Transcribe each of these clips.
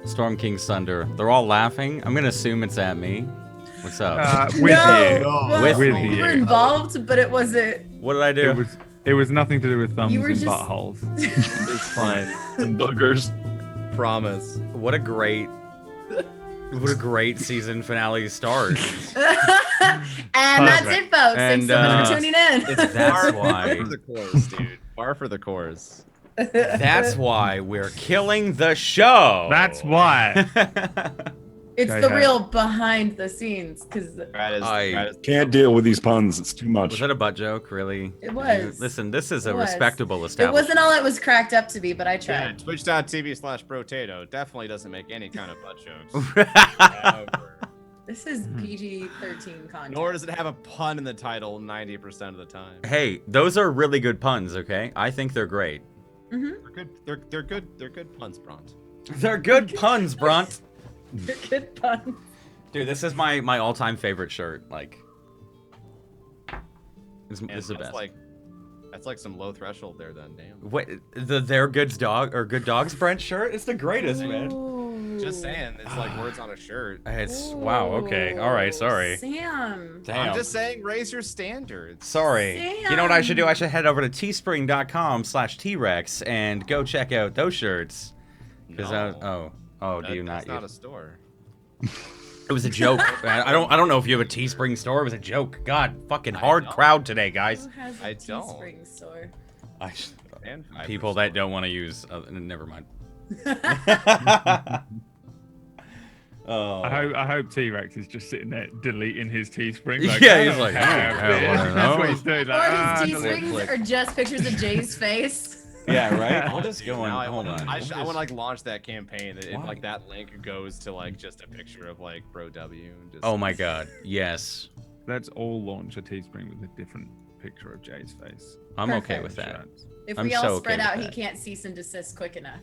Storm King's Thunder. They're all laughing. I'm gonna assume it's at me. What's up? With you. Well, With With me. you were you. involved, but it wasn't. What did I do? It was nothing to do with thumbs You were and just- buttholes. It's fine. And boogers. Promise. What a great season finale start. And that's it, folks. Thanks And, so much for tuning in. That's Bar why. for the chorus, dude. Bar for the chorus. That's why we're killing the show. That's why. It's Okay, the hey. real behind the scenes, because That is Can't deal with these puns. It's too much. Was that a butt joke, really? It was. Listen, this is a It was. respectable it establishment. wasn't all it was cracked up to be, but I yeah, tried. Twitch.tv/Brotato definitely doesn't make any kind of butt jokes. Ever. This is PG-13 content. Nor does it have a pun in the title 90% of the time. Hey, those are really good puns, okay? I think they're great. Mm-hmm. They're good. They're good. They're good puns, Bront. They're good puns, Brunt. Good pun. Dude, this is my all-time favorite shirt. Like, this And is the that's best. that's like some low threshold there, then. Damn. What the They're Good's dog or Good Dogs Brent shirt? It's the greatest, man. Ooh. Just saying, it's like words on a shirt. It's wow. Okay. All right. Sorry. Sam. Damn. I'm just saying, raise your standards. Sorry. You know what I should do? I should head over to teespring.com/T-Rex and go check out those shirts. Because No. do you not? That's not a store. It was a joke. I don't know if you have a Teespring store. It was a joke. God, fucking I hard don't. crowd today, guys. Who has a I don't. Teespring store? And People that don't want to use. Never mind. Oh. I hope T-Rex is just sitting there deleting his Teespring. Like, Yeah, I he's don't like, have I don't this. wanna That's know. what he's doing. Or Like, his delete. Teesprings are just pictures of Jay's face. Yeah, right. I'll just go on. Now Hold on. I want to like launch that campaign. Why? Like that link goes to like just a picture of like Bro W. And just, Oh my God. Yes. Let's all launch a Teespring with a different picture of Jay's face. I'm okay Perfect. with that. Shirts. If I'm we all so okay spread with out, he that. can't cease and desist quick enough.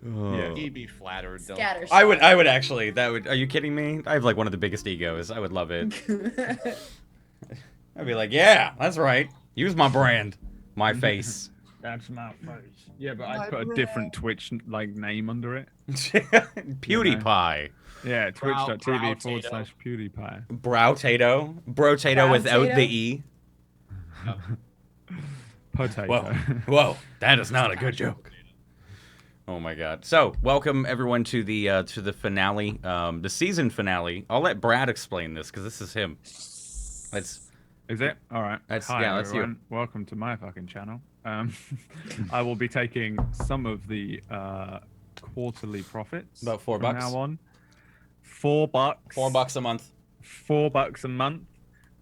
Yeah. He'd be flattered. Don't. Scatter I would actually. That would. Are you kidding me? I have like one of the biggest egos. I would love it. I'd be like, yeah, that's right. Use my brand, my face. That's my face. Yeah, but I put a different Twitch like name under it. PewDiePie. Yeah, twitch.tv Brow-tato. /PewDiePie. Browtato. Brotato without Brow-tato? the E. Potato. Whoa, that is not a good joke. Oh my God. So, welcome everyone to the finale, the season finale. I'll let Brad explain this because this is him. Let's. Is it? All right. That's- Hi, yeah, that's you. everyone. Welcome to my fucking channel. I will be taking some of the quarterly profits. About $4 from now on. $4. $4 a month. $4 a month.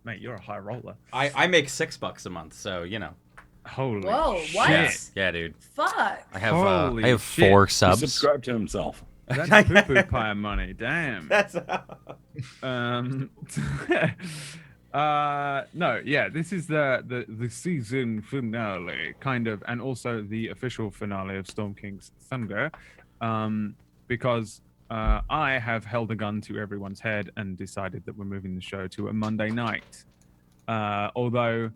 Mate, you're a high roller. I make $6 a month, so you know. Holy Whoa, what? shit. Yeah, dude. Fuck. I have Holy shit. 4 He subs. subscribed to himself. That's poo-poo pie money. Damn. That's No, yeah, this is the season finale, kind of, and also the official finale of Storm King's Thunder, because I have held a gun to everyone's head and decided that we're moving the show to a Monday night. Although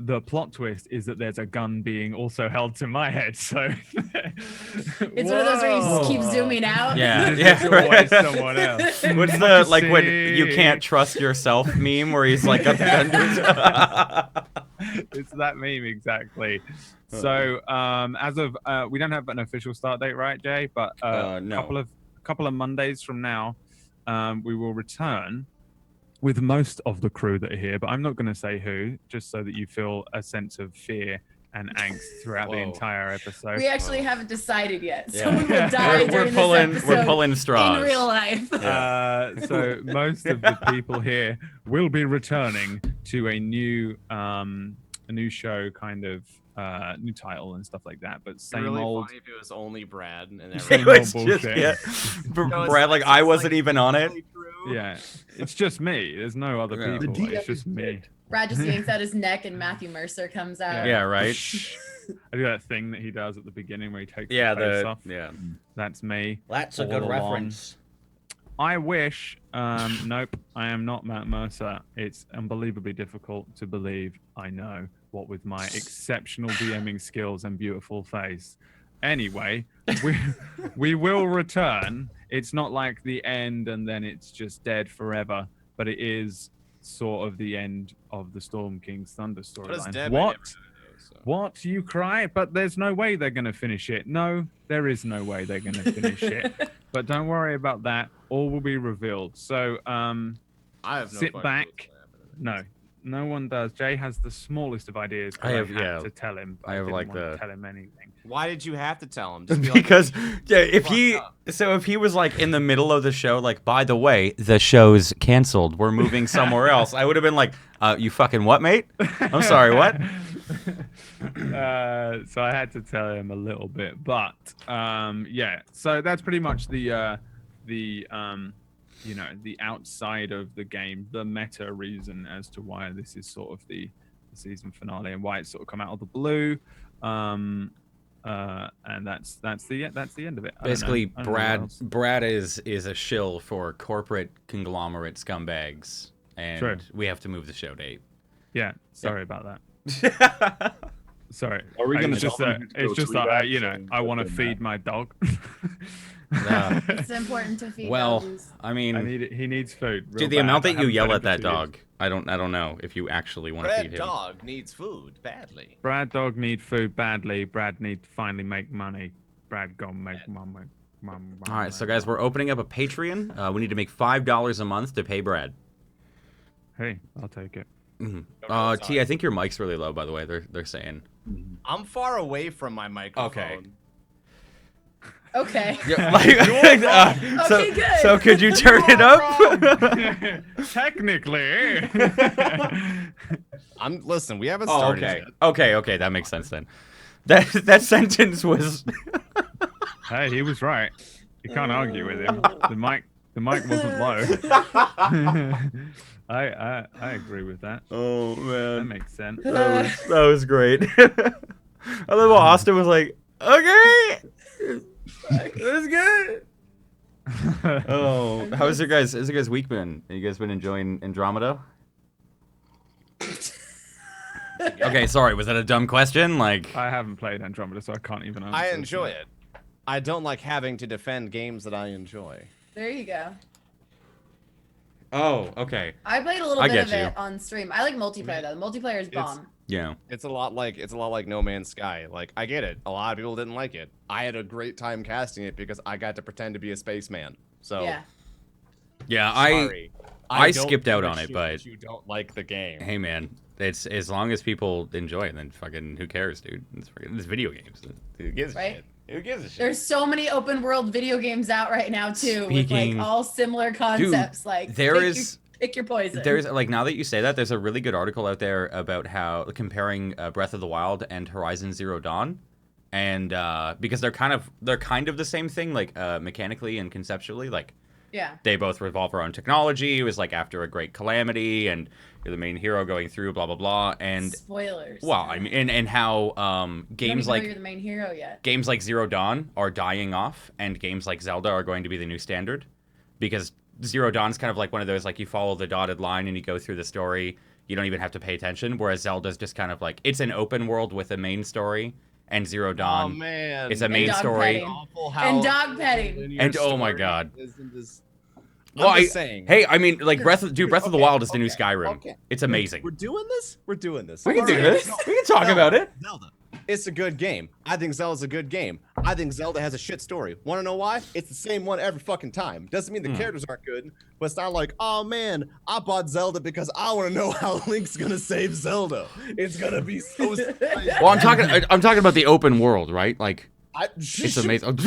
the plot twist is that there's a gun being also held to my head, so It's one of those where you just keep zooming out. Yeah, There's yeah. always someone else. What's the like when you can't trust yourself meme where he's like got the gun to his- It's that meme exactly. So as of we don't have an official start date, right, Jay? But no. couple of Mondays from now, we will return with most of the crew that are here. But I'm not going to say who, just so that you feel a sense of fear and angst throughout the Whoa. entire episode. We actually haven't decided yet. Yeah. Someone will die we're during pulling this we're episode pulling straws. in real life. So most of the people here will be returning to a new show, kind of new title and stuff like that. But It'd be same really old. funny if it was only Brad and It Same everyone. old was just bullshit. yeah. No, it's Brad, like it's I like wasn't even on it. really true. Yeah, it's just me. There's no other Yeah. people. The It's just me. Brad just yanks out his neck and Matthew Mercer comes out. Yeah, right. I do that thing that he does at the beginning where he takes Yeah, the face the off. yeah. That's me. That's a good reference. I wish. Nope, I am not Matt Mercer. It's unbelievably difficult to believe I know what with my exceptional DMing skills and beautiful face. Anyway, we will return. It's not like the end and then it's just dead forever, but it is sort of the end of the Storm King's Thunder But it's storyline. dead by What? the end of it, though, so. What? You cry? But there's no way they're going to finish it. No, there is no way they're going to finish it. But don't worry about that. All will be revealed. So, I have no sit fucking back. clue what's gonna happen. no one does. Jay has the smallest of ideas. 'cause I have- had yeah. to tell him. But I have, didn't like, want to the- tell him anything. Why did you have to tell him? Just be like, Because yeah, if he Fuck if he was like in the middle of the show, like, by the way, the show's canceled, we're moving somewhere else, I would have been like, you fucking what, mate? I'm sorry, what? So I had to tell him a little bit, but yeah. So that's pretty much the the outside of the game, the meta reason as to why this is sort of the season finale and why it's sort of come out of the blue. And that's the end of it. I don't know. Basically, I don't know what else. Brad is a shill for corporate conglomerate scumbags, and True. we have to move the show date. Yeah, sorry about that. Sorry. Are we gonna It's just tell that him to it's go just tweet that at I want to something feed that- my dog. No. It's important to feed Well, doggies. I mean, He needs food. real dude, the bad. amount I that you haven't yell fed him at for that 2 years. dog, I don't know if you actually want to feed Red him. dog needs food badly. Brad dog need food badly. Brad need to finally make money. Brad gonna make money. All right, so guys, we're opening up a Patreon. We need to make $5 a month to pay Brad. Hey, I'll take it. T, I think your mic's really low, by the way. They're saying. I'm far away from my microphone. Okay. Okay. Yeah, like, so, Okay, good. so could you turn it up? Technically. Listen, we haven't Oh, started okay. yet. Okay, that makes sense then. That sentence was. Hey, he was right. You can't argue with him. The mic wasn't low. I agree with that. Oh That man, makes sense. that was great. I love how Austin was like, okay, that's good. Oh, how's your guys' week been? Have you guys been enjoying Andromeda? Okay, sorry, was that a dumb question? Like, I haven't played Andromeda, so I can't even answer. I enjoy it. I don't like having to defend games that I enjoy. There you go. oh, okay, I played a little I bit get of you. it on stream. I like multiplayer though. The multiplayer is bomb. yeah. It's a lot like No Man's Sky. Like, I get it. A lot of people didn't like it. I had a great time casting it because I got to pretend to be a spaceman. So Yeah. Yeah, sorry. I don't skipped out give a on it, shit but- that you don't like the game. hey man, it's as long as people enjoy it, then fucking who cares, dude? It's video games. Who gives a Right? shit? Who gives a shit? There's so many open world video games out right now too, with Speaking- like all similar concepts. Like there pick your poison. There's like, now that you say that, there's a really good article out there about how comparing Breath of the Wild and Horizon Zero Dawn, and because they're kind of the same thing, like mechanically and conceptually, like yeah. they both revolve around technology. It was like after a great calamity, and you're the main hero going through blah blah blah, and Spoilers. well, I mean, and how You don't games even know like you're the main hero yet. games like Zero Dawn are dying off, and games like Zelda are going to be the new standard, because Zero Dawn's kind of like one of those, like, you follow the dotted line and you go through the story, you don't even have to pay attention, whereas Zelda's just kind of like, it's an open world with a main story, and Zero Oh Dawn man. is a main dog story. petting. Awful And how dog petting. linear And oh my story God. isn't as- Well, I'm just saying. Hey, I mean, like, Breath of the Okay, Wild is the new okay, Skyrim. okay. It's amazing. We're doing this? We're doing this. We can do Alright. this. We can talk about it. Zelda. It's a good game. I think Zelda's a good game. I think Zelda has a shit story. Want to know why? It's the same one every fucking time. Doesn't mean the characters aren't good, but it's not like, oh man, I bought Zelda because I want to know how Link's gonna save Zelda. It's gonna be so. Well, I'm talking about the open world, right? Like, it's amazing.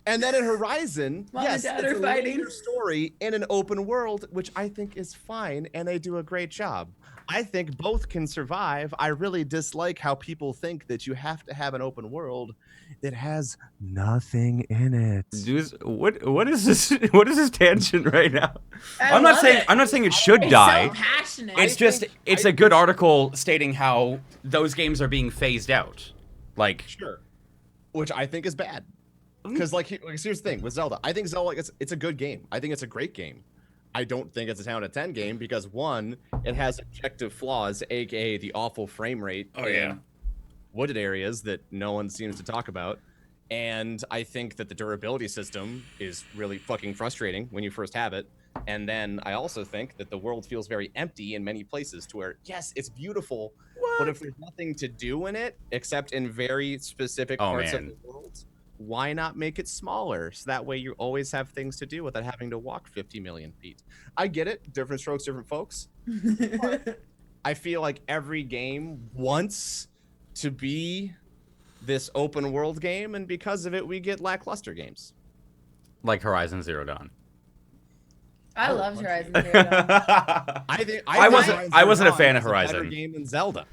And then in Horizon, Mom yes, and Dad it's are a fighting. linear story in an open world, which I think is fine, and they do a great job. I think both can survive. I really dislike how people think that you have to have an open world that has nothing in it. Dude, what is this? What is this tangent right now? I I'm not love saying it. it should It's die. so passionate. It's just it's a good article stating how those games are being phased out. Like, Sure. Which I think is bad. Because like here's the thing with Zelda. I think Zelda it's a good game. I think it's a great game. I don't think it's a 10 out of 10 game because one, it has objective flaws, aka the awful frame rate. wooded areas that no one seems to talk about. And I think that the durability system is really fucking frustrating when you first have it. And then I also think that the world feels very empty in many places to where, yes, it's beautiful, but if there's nothing to do in it except in very specific parts of the world, why not make it smaller? So that way you always have things to do without having to walk 50 million feet. I get it. Different strokes, different folks. I feel like every game wants to be this open world game, and because of it, we get lackluster games. Like Horizon Zero Dawn. I loved Horizon Zero Dawn. I wasn't a fan of Horizon. Better game than Zelda.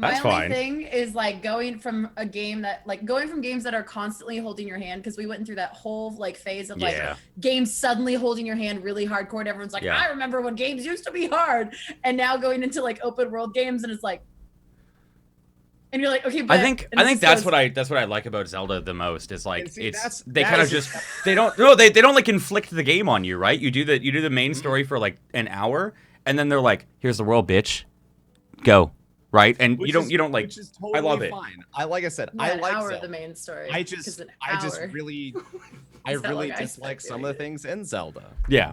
That's My only fine. thing is like going from games that are constantly holding your hand, because we went through that whole like phase of like Yeah. games suddenly holding your hand really hardcore, and everyone's like, Yeah. I remember when games used to be hard, and now going into like open world games and it's like, and you're like, okay, but I think that's what I like about Zelda the most is like And see, they kind of just they don't like inflict the game on you, right? You do the main story for like an hour, and then they're like, here's the world, bitch, go. Right, and you don't like. Which is totally I love it. fine. Like I said, not I an like hour of Zelda. the main story. I 'cause just an really Is that like I dislike expected some of the either? things in Zelda Yeah,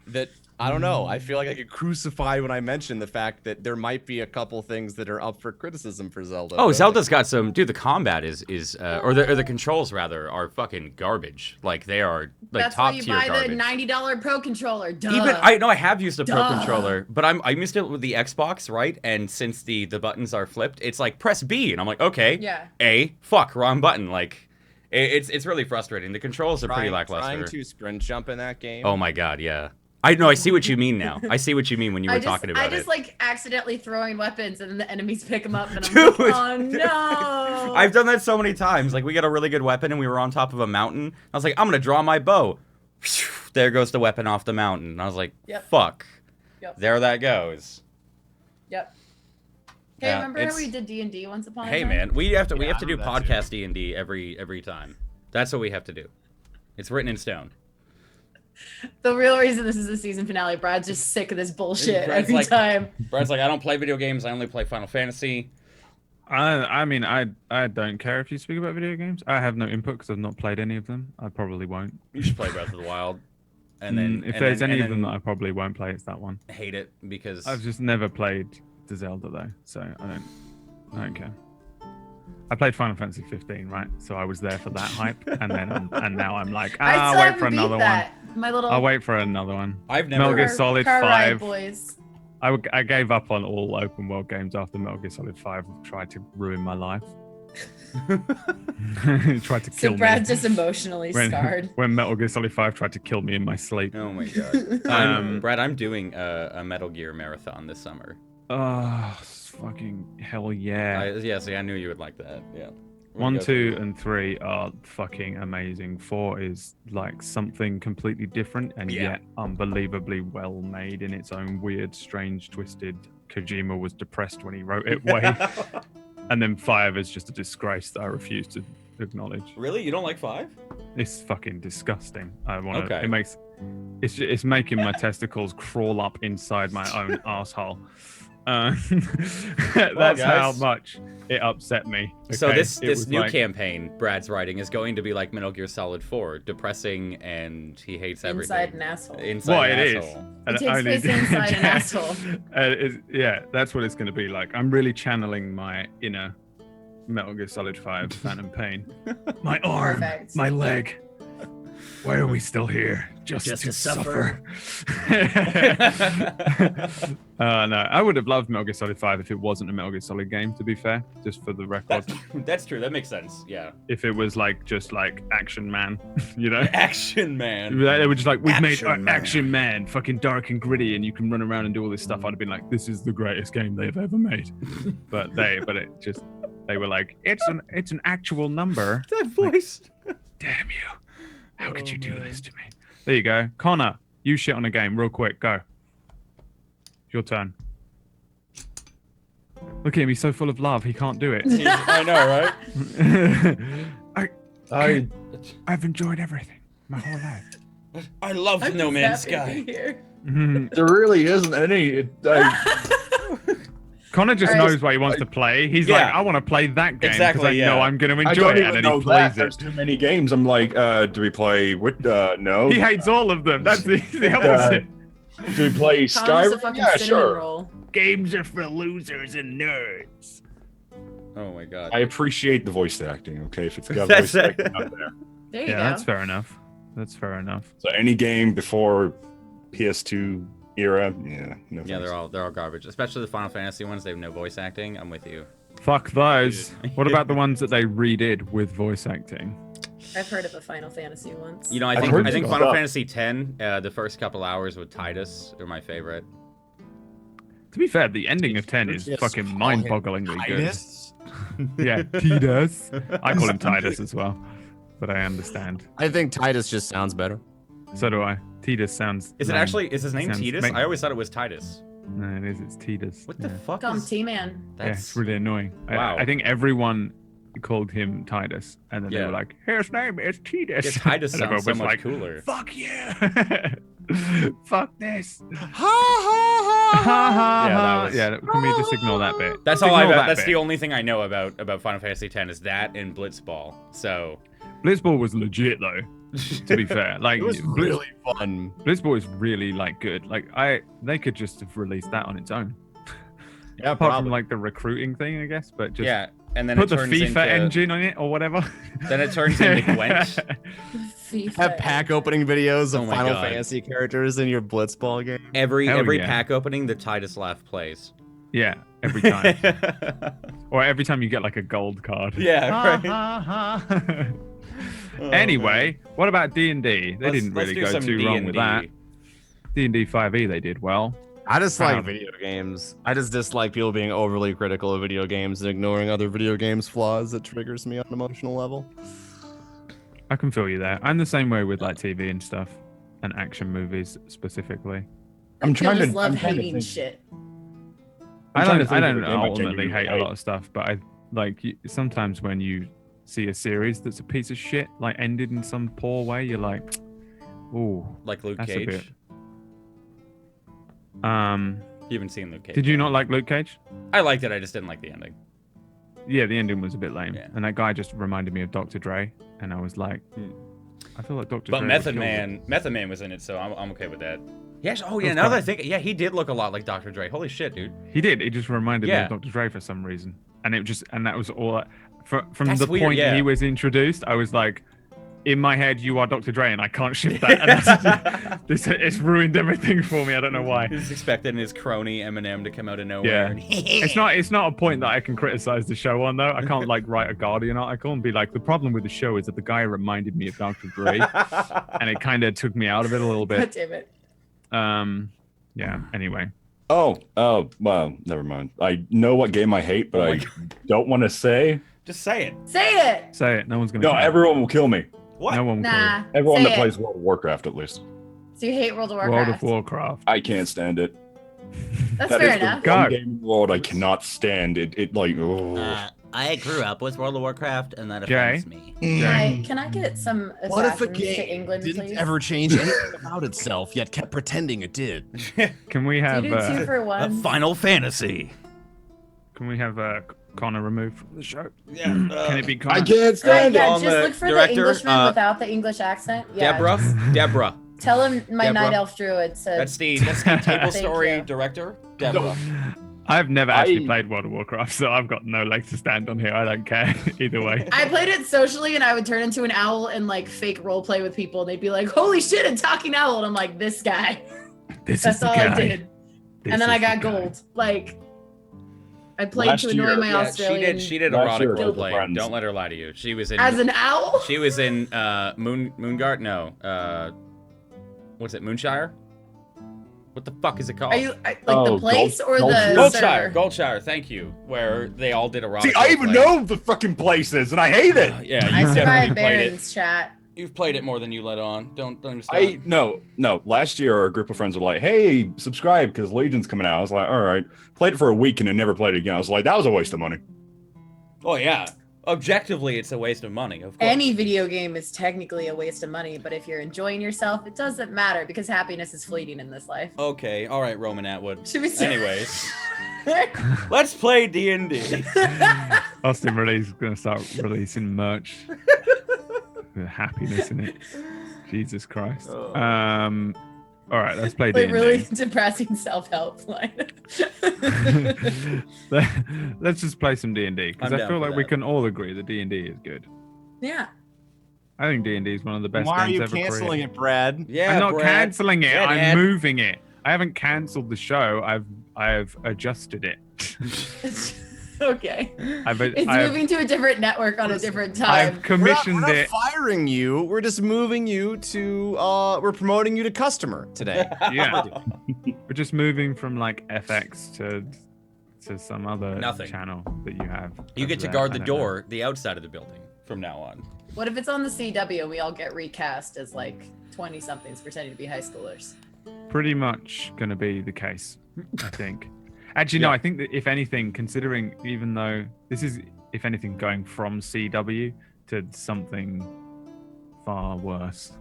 that I don't know. I feel like I get crucified when I mention the fact that there might be a couple things that are up for criticism for Zelda. Oh, but Zelda's got some. Dude, the combat is or the controls rather are fucking garbage. Like they are like That's top why you tier buy garbage. the $90 Pro controller. Duh. Even I have used a pro Duh. controller, but I'm used it with the Xbox, right? And since the buttons are flipped, it's like press B, and I'm like, okay, Yeah. A, fuck, wrong button. Like, it's really frustrating. The controls are pretty lackluster. Trying to sprint jump in that game. Oh my god, yeah. I know. I see what you mean now. I see what you mean when you were talking about I just it. like accidentally throwing weapons and then the enemies pick them up and I'm Dude. like, oh no. I've done that so many times. Like we got a really good weapon and we were on top of a mountain. I was like, I'm gonna draw my bow. There goes the weapon off the mountain. And I was like, Yep. fuck. Yep. There that goes. Yep. Hey, Yeah, remember it's- how we did D&D once upon a Hey time? man, we have to Yeah, do I know that too. podcast D&D every time. That's what we have to do. It's written in stone. The real reason this is the season finale, Brad's just sick of this bullshit Brad's every like- time. Brad's like, I don't play video games. I only play Final Fantasy. I mean, I don't care if you speak about video games. I have no input because I've not played any of them. I probably won't. You should play Breath of the Wild. And then If and there's then- any and of them then that I probably won't play, it's that one. hate it because I've just never played the Zelda though, so I don't care. I played Final Fantasy 15, right? So I was there for that hype, and then and now I'm like, I I'll still wait haven't for beat another that. My little one. I'll wait for another one. I've Metal never Gear Solid car ride 5. boys. I gave up on all open world games after Metal Gear Solid 5 tried to ruin my life. Tried to So kill Brad's me. just emotionally scarred. When Metal Gear Solid 5 tried to kill me in my sleep. Oh my god. Brad, I'm doing a Metal Gear marathon this summer. Oh, fucking hell yeah. See, I knew you would like that. Yeah. We're 1, gonna go 2, through- and 3 are fucking amazing. 4 is like something completely different and Yeah. yet unbelievably well made in its own weird, strange, twisted. Kojima was depressed when he wrote it way. And then 5 is just a disgrace that I refuse to acknowledge. Really? You don't like 5? It's fucking disgusting. I want to. Okay. It makes. It's making my testicles crawl up inside my own asshole. That's how guys. much it upset me. So okay? this It was new like- campaign Brad's writing is going to be like Metal Gear Solid 4, depressing and he hates everything. Inside an asshole. Inside Well, an it is. asshole. And It takes only- place inside an asshole. Yeah, that's what it's going to be like. I'm really channeling my inner Metal Gear Solid 5 Phantom Pain. My arm, Perfect. my leg. Why are we still here? Just to suffer. No, I would have loved Metal Gear Solid 5 if it wasn't a Metal Gear Solid game, to be fair, just for the record. That's true. That makes sense. Yeah. If it was like just like Action Man, you know? Action Man. They were just like, we've made Action Man. Action Man, fucking dark and gritty, and you can run around and do all this stuff. I'd have been like, this is the greatest game they've ever made. but they were like, it's an actual number. That voice. Damn you! How could you do this to me? There you go, Connor. You shit on a game real quick. Go. Your turn. Look at him. He's so full of love. He can't do it. I know, right? I've enjoyed everything my whole life. I love I'm No just Man's happy to Sky. be here. There really isn't any. Connor just Alright. knows what he wants to play. He's Yeah. like, I want to play that game because Exactly, I know yeah. I'm going to I enjoy don't it, even and then know he plays that. it. There's too many games. I'm like, do we play with? No. He hates all of them. That's the opposite. Do we play Connor's a Skyrim? fucking Yeah, cinnamon sure. roll. Games are for losers and nerds. Oh my god. I appreciate the voice acting. Okay, if it's got That's voice it. acting out there. There you Yeah, go. that's fair enough. That's fair enough. So any game before PS2 era, yeah, no. Yeah, thanks. they're all garbage. Especially the Final Fantasy ones. They have no voice acting. I'm with you. Fuck those. What about the ones that they redid with voice acting? I've heard of a Final Fantasy once. You know, I I've think heard I think some Final stuff. Fantasy X, the first couple hours with Titus are my favorite. To be fair, the ending of 10 is Just fucking call him mind-bogglingly good. Titus? Yeah, Titus. I call him Titus as well, but I understand. I think Titus just sounds better. So do I. Titus sounds. Is it lame. actually? Is his name Sounds Titus? make- I always thought it was Titus. No, it is. It's Titus. What the yeah. fuck? Come Is, T-Man. Yeah, that's it's really annoying. Wow. I think everyone called him Titus, and then they Yeah. were like, "His name is Titus." yeah, Titus And sounds everyone so was much like, cooler. Fuck yeah! Fuck this! Ha ha ha! Yeah, that was- Yeah, can we just ignore that bit? That's Just all I. ignore that That's bit. the only thing I know about Final Fantasy X is that and Blitzball. So Blitzball was legit though. To be fair, like It was really fun. Blitzball is really like good. Like they could just have released that on its own. Yeah, Apart probably. from like the recruiting thing, I guess. But just yeah, and then put it the turns FIFA into, engine on it or whatever. Then it turns into Gwent. FIFA. Have pack opening videos Oh of my Final God. Fantasy characters in your Blitzball game. Every Hell every yeah. pack opening, the Titus laugh plays. Yeah, every time. Or every time you get like a gold card. Yeah, Ha, right. ha, ha. Oh, anyway, what about D&D? They Let's- didn't let's really do go some too wrong with that. D&D 5e they did well. I just like Um, video games. I just dislike people being overly critical of video games and ignoring other video games' flaws. That triggers me on an emotional level. I can feel you there. I'm the same way with like TV and stuff and action movies specifically. I'm People trying to. just love I'm trying to hating think. shit. I trying to don't, I think of don't a game I ultimately genuinely hate a lot hate. of stuff, but I like sometimes when you see a series that's a piece of shit, like ended in some poor way, you're like, ooh, Like Luke that's a Cage. bit. You haven't seen Luke Cage. Did you not like Luke Cage? I liked it. I just didn't like the ending. Yeah, the ending was a bit lame, Yeah. and that guy just reminded me of Dr. Dre, and I was like, I feel like Dr. But Dre. Method would kill Man was in it, so I'm okay with that. Yes. Oh yeah. That's Now that I fine. think, yeah, he did look a lot like Dr. Dre. Holy shit, dude. He did. He just reminded me Yeah. of Dr. Dre for some reason, and that was all. From That's the weird, point yeah. he was introduced, I was like, in my head, you are Dr. Dre, and I can't shift that. And it's ruined everything for me. I don't know why. He's expecting his crony Eminem to come out of nowhere. Yeah. It's not a point that I can criticize the show on though. I can't like write a Guardian article and be like, the problem with the show is that the guy reminded me of Dr. Dre, and it kind of took me out of it a little God bit. damn it. Yeah. Anyway, Oh, well, never mind. I know what game I hate, but Oh my I don't want to say. Just say it. Say it. say it. No one's gonna. No, care. everyone will kill me. What? No one will. Nah. Everyone say that it. plays World of Warcraft, at least. So you hate World of World Warcraft. of Warcraft. I can't stand it. That's That fair is enough. the one Go. game in the world I cannot stand. It like. Oh. I grew up with World of Warcraft, and that Jay? offends me. Can I get some What if a assassins to game England, didn't please? ever change anything about itself, yet kept pretending it did? Can we Do you have? do 2 for 1? Final Fantasy. Can we have Connor removed from the show? Yeah. Can it be Connor? I can't stand yeah, on just the look for director, the Englishman uh, without the English accent. Yeah, Deborah. Tell him my Deborah. night elf druid said. That's the table Thank story you. director. Deborah. I've never actually I- played World of Warcraft, so I've got no leg to stand on here. I don't care either way. I played it socially, and I would turn into an owl and like fake role play with people. And they'd be like, "Holy shit, a talking owl!" And I'm like, "This guy." This That's is the all guy. I did. This And then is I got the guy. gold. Like, I played Last to annoy year- my Yeah, Australian. she did Last erotic year, role with play. friends. Don't let her lie to you. She was in. As an owl. She was in Moonguard. No. What's it? Moonshire. What the fuck is it called? Are you like Oh, the place or the Goldshire. server? Goldshire. Thank you. Where they all did erotic. See, I even roleplay. know the fucking places, and I hate it. Yeah, I you've definitely survived played it. Baron's chat. You've played it more than you let on. Don't I understand. no. Last year, a group of friends were like, "Hey, subscribe because Legion's coming out." I was like, "All right." Played it for a week and then never played it again. I was like, "That was a waste of money." Oh yeah. Objectively, it's a waste of money. Of course. Any video game is technically a waste of money, but if you're enjoying yourself, it doesn't matter because happiness is fleeting in this life. Okay. All right, Roman Atwood. Should we start? Anyways. Let's play D&D. Austin Release is going to start releasing merch with happiness in it. Jesus Christ. Oh. All right, let's play Like D&D. really depressing self-help line. Let's just play some D&D because I'm I down feel for like we that. can all agree that D&D is good. Yeah. I think D&D is one of the best Why are games you ever canceling created. it, Brad? Yeah, I'm not Brad. canceling it. Red I'm Ed. moving it. I haven't cancelled the show. I've adjusted it. Okay. It's I've- moving to a different network on a different I've time. commissioned we're not it. firing you. We're just moving you to. We're promoting you to customer today. Yeah, we're just moving from like FX to some other Nothing. channel that you have. You get over to there. guard I the don't know. door, the outside of the building, from now on. What if it's on the CW and we all get recast as like 20-somethings pretending to be high schoolers? Pretty much going to be the case, I think. Actually, no, Yeah. I think that if anything, considering even though this is, if anything, going from CW to something far worse.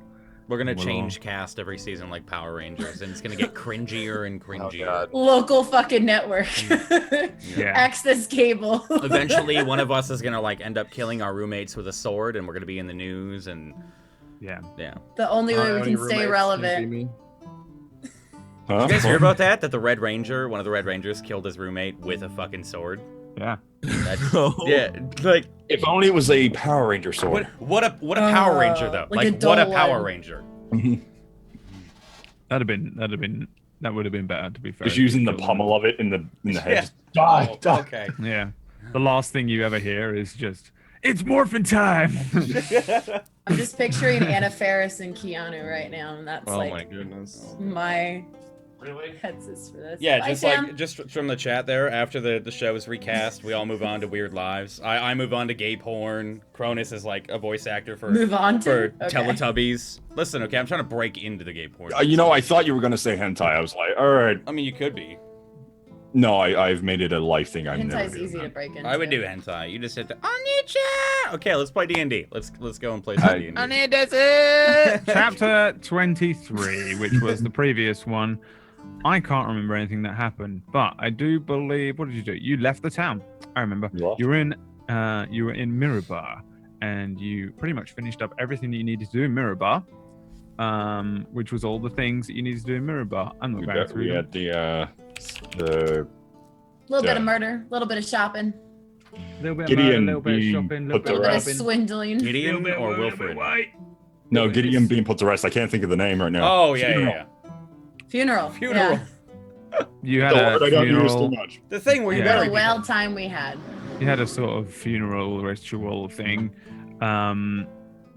We're gonna Well, change cast every season like Power Rangers, and it's gonna get cringier and cringier. God. Local fucking network. Yeah. Access cable. Eventually, one of us is gonna like end up killing our roommates with a sword, and we're gonna be in the news. And Yeah. yeah, The only way we can stay relevant. Huh? you guys hear about that? That the Red Ranger, one of the Red Rangers, killed his roommate with a fucking sword. Yeah. That's, Oh. yeah, like If only it was a Power Ranger sword. what a Power Ranger though. like a What a dull Power one. Ranger. That would have been better, to be fair. Just using the pummel of it in the head. Yeah. Just die, Oh, die. okay. Yeah. The last thing you ever hear is just, it's morphin' time. I'm just picturing Anna Faris and Keanu right now, and that's Oh like my goodness. my headsets for this. Yeah, Bye, just Sam. like just from the chat there. After the show is recast, we all move on to weird lives. I move on to gay porn. Cronus is like a voice actor for Move on to for okay. Teletubbies. Listen, okay, I'm trying to break into the gay porn. You know, I thought you were gonna say hentai. I was like, all right. I mean, you could be. No, I've made it a life thing. I'm never Hentai's doing easy to that. break into. I would do hentai. You just hit the Onicha. Okay, let's play D&D. Let's go and play some D&D. Chapter 23, which was the previous one. I can't remember anything that happened, but I do believe. What did you do? You left the town. I remember. You left? You were in Mirabar, and you pretty much finished up everything that you needed to do in Mirabar, which was all the things that you needed to do in Mirabar. I'm not going through We them. had the A little bit Yeah. of murder, a little bit of shopping, Little bit Gideon of murder, little bit of being shopping, put a to little bit of rest. swindling. Gideon or Wilfred? no Gideon being put to rest. I can't think of the name right now. Oh yeah. Funeral. Funeral. Yeah. You had The a word I don't use too funeral. much. The thing where you Yeah. What bury a people. well time we had. You had a sort of funeral ritual thing.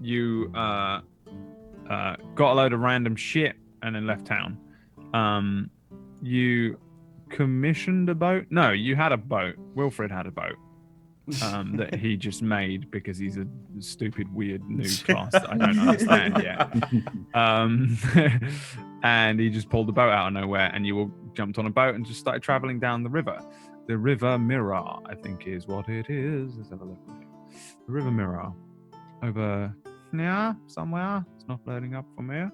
You got a load of random shit and then left town. You commissioned a boat. No, you had a boat. Wilfred had a boat that he just made because he's a stupid, weird new class that I don't understand yet. And he just pulled the boat out of nowhere, and you all jumped on a boat and just started traveling down the river. The River Mirror, I think, is what it is. Let's have a look. The River Mirror. Over here, somewhere. It's not loading up from here,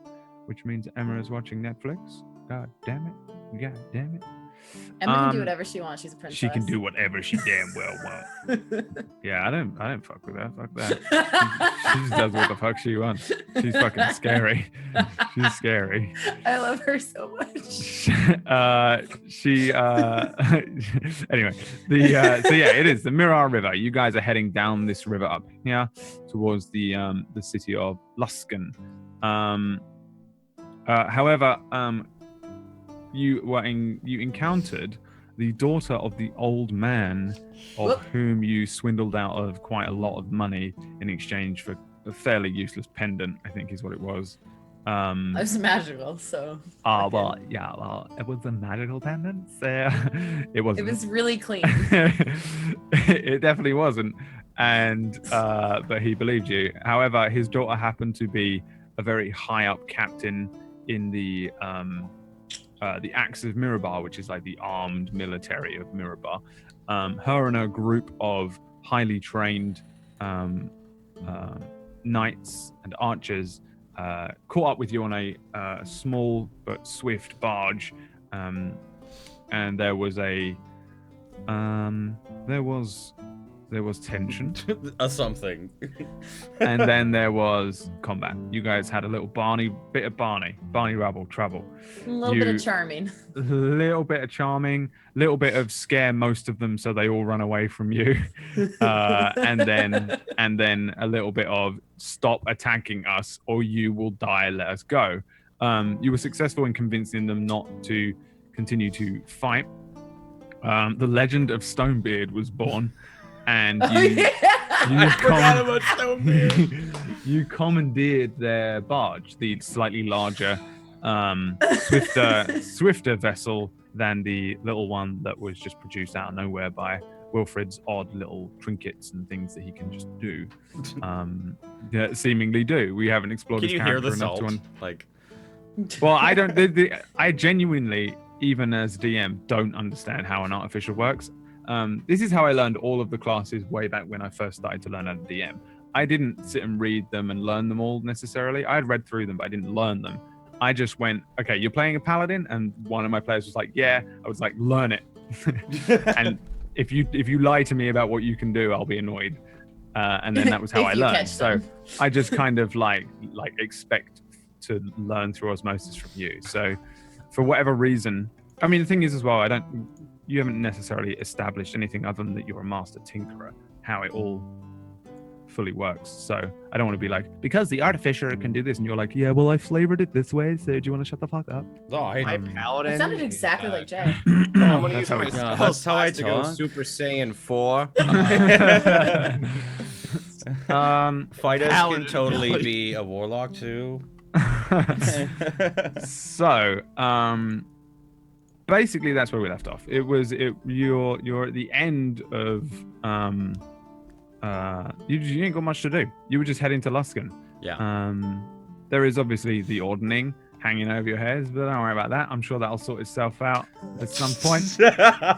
which means Emma is watching Netflix. God damn it. God damn it. Emma can do Um, whatever she wants. She's a princess. She can do whatever she damn well wants. Yeah, I don't fuck with her. Fuck that. She just does what the fuck she wants. She's fucking scary. She's scary. I love her so much. Anyway, so yeah, it is the Mirror River. You guys are heading down this river up here towards the city of Luskan. However, you encountered the daughter of the old man of Whoop. whom you swindled out of quite a lot of money in exchange for a fairly useless pendant, I think is what it was. It was magical, so Well, it was a magical pendant. So it wasn't. it was really clean. It definitely wasn't. And but he believed you. However, his daughter happened to be a very high up captain in the Axe of Mirabar, which is like the armed military of Mirabar. Her and a group of highly trained knights and archers caught up with you on a small but swift barge, and there was a there was tension, A something. and then there was combat. You guys had a little Barney Rubble trouble. A little bit You- of charming. A little bit of charming, little bit of scare most of them so they all run away from you, and then a little bit of stop attacking us or you will die. Let us go. You were successful in convincing them not to continue to fight. The legend of Stonebeard was born, and Oh, you, yeah. you, Forgot about Stonebeard. you commandeered their barge, the slightly larger, swifter vessel than the little one that was just produced out of nowhere by Wilfred's odd little trinkets and things that he can just do. Yeah, seemingly do. We haven't explored Can his you hear character the enough salt? to Like, well, I don't. I genuinely, even as DM, don't understand how an artificial works. This is how I learned all of the classes way back when I first started to learn how to DM. I didn't sit and read them and learn them all necessarily. I had read through them, but I didn't learn them. I just went, okay, you're playing a paladin, and one of my players was like, yeah. I was like, learn it. And if you lie to me about what you can do, I'll be annoyed. And then that was how If I you learned. catch So them. I just kind of like expect to learn through osmosis from you. So for whatever reason, I mean, the thing is as well, you haven't necessarily established anything other than that you're a master tinkerer, how it all fully works. So I don't want to be like, because the artificer can do this, and you're like, yeah, well, I flavored it this way, so do you want to shut the fuck up? oh, I My Um, paladin. It sounded exactly like Jay. I'm gonna That's use how my it- Yeah, spell that's how I slots to go talk. Super Saiyan 4. Fighters Paladin can totally ability. be a warlock too. So, basically that's where we left off. You're at the end of you ain't got much to do. You were just heading to Luskan. Yeah. There is obviously the ordning hanging over your heads, but don't worry about that. I'm sure that'll sort itself out at some point.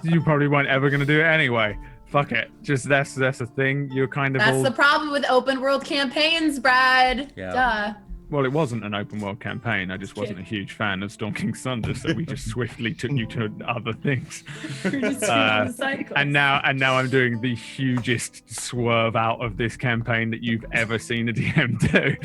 You probably weren't ever going to do it anyway. Fuck it. Just that's a thing. You're kind of That's all the problem with open world campaigns, Brad. Yeah. Duh. well, it wasn't an open world campaign. I just wasn't a huge fan of Storm King Thunder, so we just swiftly took you to other things. You're just doing Uh, the cycles. And now I'm doing the hugest swerve out of this campaign that you've ever seen a DM do.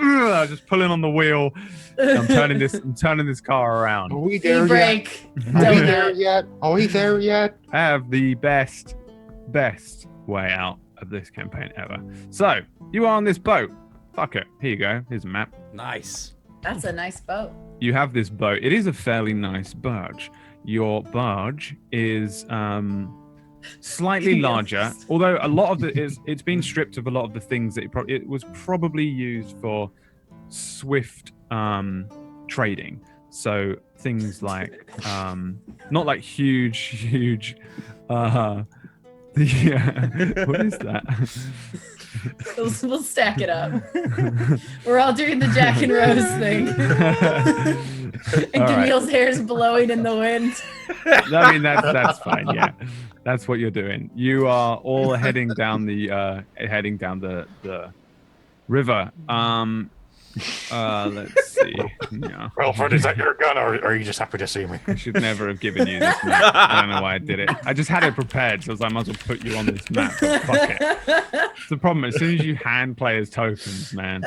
I was just pulling on the wheel. I'm turning this car around. Are we Knee there yet? break. Are we Don't there know. yet? Are we there yet? I have the best way out of this campaign ever. So you are on this boat. Fuck it. Here you go. Here's a map. Nice. That's a nice boat. You have this boat. It is a fairly nice barge. Your barge is slightly Yes. larger, although a lot of it's been stripped of a lot of the things that it was probably used for swift trading. So things like not like huge what is that? We'll stack it up. We're all doing the Jack and Rose thing. And All right. Camille's hair is blowing in the wind. I mean that's fine. Yeah, that's what you're doing. You are all heading down the river. Let's see. Yeah. Wilfred, is that your gun, or are you just happy to see me? I should never have given you this map. I don't know why I did it. I just had it prepared, so I was like, I might as well put you on this map. But fuck it. It's the problem. As soon as you hand players tokens, man.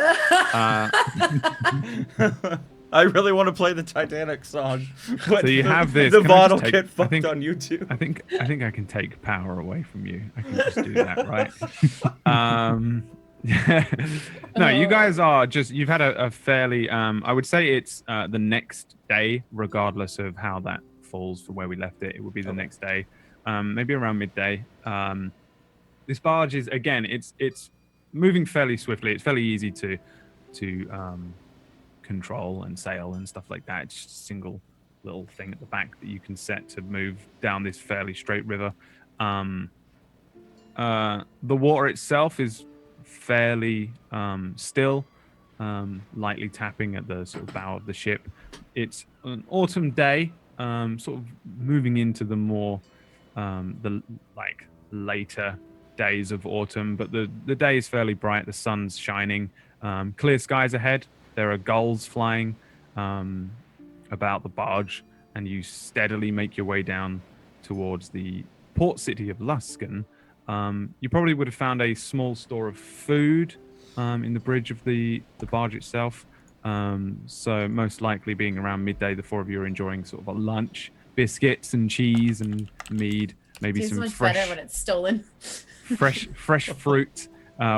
I really want to play the Titanic song. But So you have this. The Can I just bottle take- get I fucked think- on YouTube. I think I can take power away from you. I can just do that, right? No, you guys are just you've had a fairly I would say it's the next day, regardless of how that falls from where we left it. It would be the next day, maybe around midday. This barge is again, it's moving fairly swiftly. It's fairly easy to control and sail and stuff like that. It's just a single little thing at the back that you can set to move down this fairly straight river. The water itself is fairly still, lightly tapping at the sort of bow of the ship. It's an autumn day, sort of moving into the more the like later days of autumn, but the day is fairly bright. The sun's shining, clear skies ahead. There are gulls flying about the barge. and you steadily make your way down towards the port city of Luskan, you probably would have found a small store of food in the bridge of the barge itself. So most likely being around midday, the four of you are enjoying sort of a lunch, biscuits and cheese and mead, maybe Tastes some much fresh better when it's stolen. fresh fruit,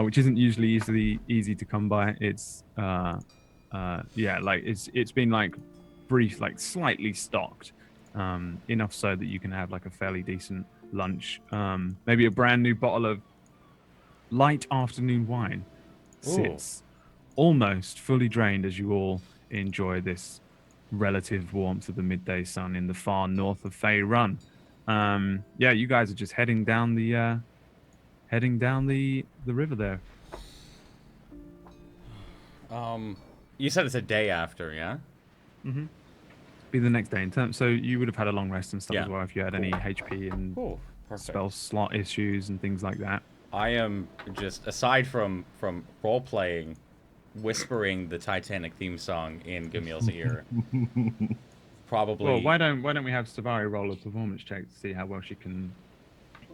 which isn't usually easy to come by. It's it's been like brief, like slightly stocked, enough so that you can have like a fairly decent lunch. Maybe a brand new bottle of light afternoon wine sits almost fully drained as you all enjoy this relative warmth of the midday sun in the far north of Fey Run. You guys are just heading down the river there. You said it's a day after, yeah? Mm-hmm. Be the next day in terms. So you would have had a long rest and stuff Yeah. as well if you had any HP and Cool. Perfect. spell slot issues and things like that. I am just, aside from role playing, whispering the Titanic theme song in Gamil's ear. Probably. Well, why don't we have Savari roll a performance check to see how well she can?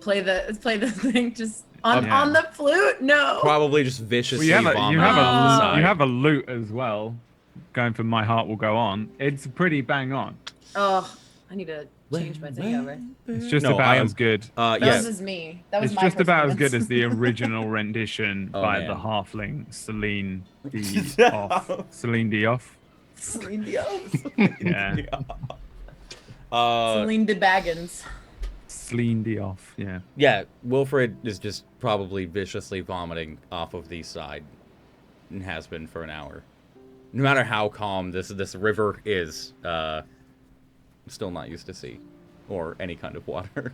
Play the thing just on Yeah. on the flute. No. Probably just viciously Well, vomit you have on the Oh. side. you have a loot as well. Going for My Heart Will Go On. It's pretty bang on. Oh, I need to change my thing over. It's just No, about I am- as good. That yeah. was me. That was It's my just about as good performance. as the original rendition Oh, by man. the halfling Celine Dioff. Celine Dioff. Celine Dion. Yeah. Celine de Baggins. Celine Dioff. Yeah. Yeah, Wilfred is just probably viciously vomiting off of the side, and has been for an hour. No matter how calm this river is, still not used to sea, or any kind of water.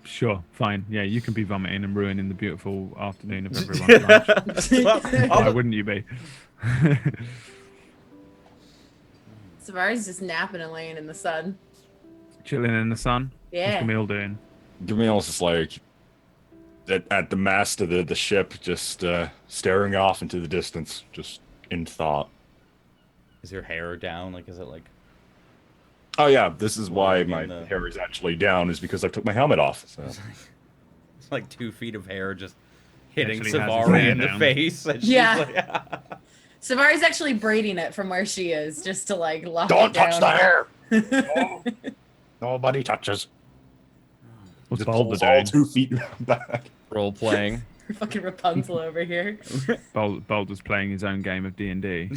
Sure. Fine. Yeah, you can be vomiting and ruining the beautiful afternoon of everyone's lunch. Why wouldn't you be? Savari's just napping and laying in the sun. Chilling in the sun. Yeah. What's Camille doing? Gamil's just like at the mast of the ship, just staring off into the distance, just in thought. Is your hair down? Like, is it like? Oh yeah, this is why Like my in the- hair is actually down, is because I took my helmet off. So. It's like 2 feet of hair just hitting Actually has his Savari hair in the down. face. And she's Yeah. like, Savari's actually braiding it from where she is, just to like lock Don't it down. touch the hair. No. Nobody touches. What's Just Boulder pulls all doing? 2 feet back. Role playing. Fucking Rapunzel over here. Boulder's playing his own game of D&D.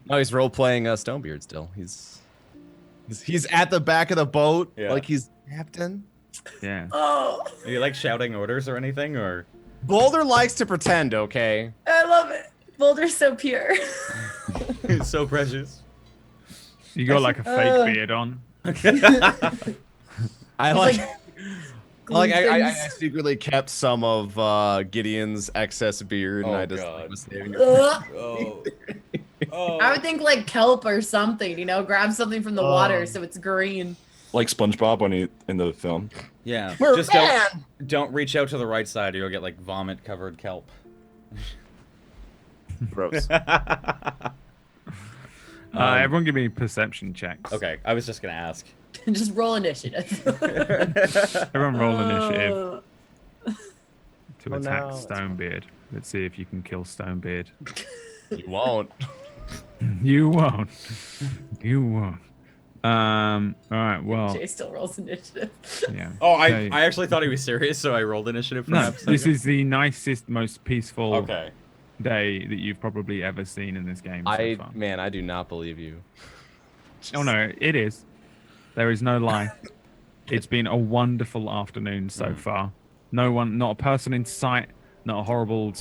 No, he's role playing Stonebeard still. He's at the back of the boat, Yeah. like he's captain. Yeah. Oh, Are you like shouting orders or anything, or? Boulder likes to pretend, okay? I love it. Boulder's so pure. It's so precious. You got like a fake beard on. I It's like, I things. secretly kept some of Gideon's excess beard, and Oh, I just God. was saving it. Ugh. Oh. Oh. I would think like kelp or something, grab something from the water so it's green. Like SpongeBob when he in the film. Yeah. We're Just don't reach out to the right side, or you'll get like vomit covered kelp. Gross. Everyone give me perception checks. Okay, I was just gonna ask. Just roll initiative. Everyone roll initiative Uh, to Oh, attack no. Stonebeard. Let's see if you can kill Stonebeard. You won't. You won't. You won't. All right. Well, Jay still rolls initiative. yeah. Oh, Okay. I actually thought he was serious, so I rolled initiative for No, that this second. is the nicest, most peaceful Okay. day that you've probably ever seen in this game so far. I do not believe you. Oh no, it is. There is no lie. It's been a wonderful afternoon so far. No one, not a person in sight, not a horrible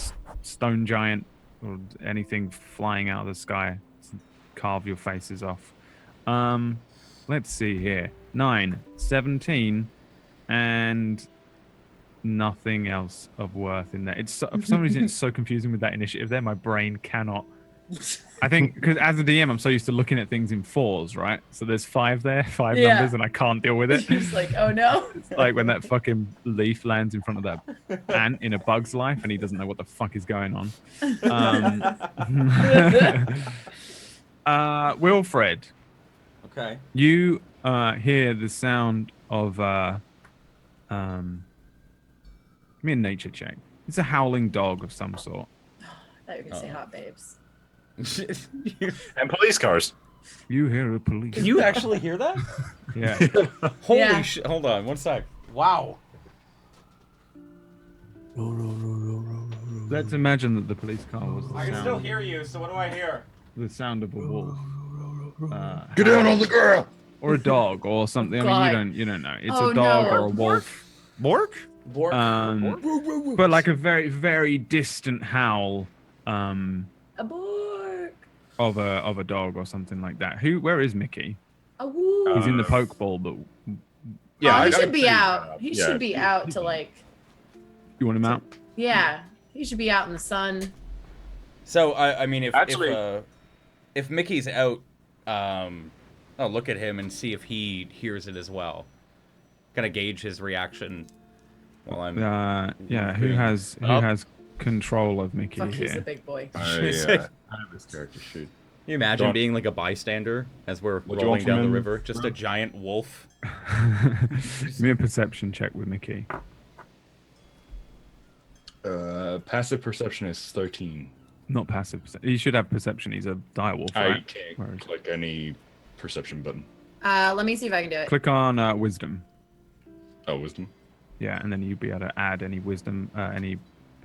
stone giant or anything flying out of the sky to carve your faces off. Let's see here. 9, 17, and nothing else of worth in there. It's so, for some reason it's so confusing with that initiative there. My brain cannot. I think because as a DM, I'm so used to looking at things in 4s, right? So there's 5 there, 5 Yeah. numbers, and I can't deal with it. You're just like, oh no. Like when that fucking leaf lands in front of that ant in a bug's life, and he doesn't know what the fuck is going on. Wilfred, Okay. You hear the sound of give me a nature check. It's a howling dog of some sort. I thought you were gonna say hot babes. And police cars. You hear a police. Can you actually hear that? Yeah. Holy Yeah. shit! Hold on, one sec. Wow. Let's imagine that the police car was the I can sound, still hear you. So what do I hear? the sound of a wolf. Get down on the girl. Or a dog or something. I mean, God. you don't know. It's Oh, a dog no. or a wolf. Bork? Bork. But like a very, very distant howl A bork. of a dog or something like that. Where is Mickey? A woo. He's in the pokeball, but Yeah, he I- should be I- out. He yeah. should be out to like. you want him out? Yeah, he should be out in the sun. So I mean, Actually- if Mickey's out, I'll look at him and see if he hears it as well. Kind of gauge his reaction while I'm. Yeah. Who has control of Mickey Fuck, he's a here? big boy. I have this character shoot. Can you imagine Don't- being like a bystander as we're What do you rolling want from down the him, river? Just a bro? giant wolf. Give me a perception check with Mickey. Passive perception is 13. Not passive. He should have perception. He's a direwolf, I right? can't Where is- click any perception button. Let me see if I can do it. Click on wisdom. Oh, wisdom. Yeah, and then you'd be able to add any wisdom, any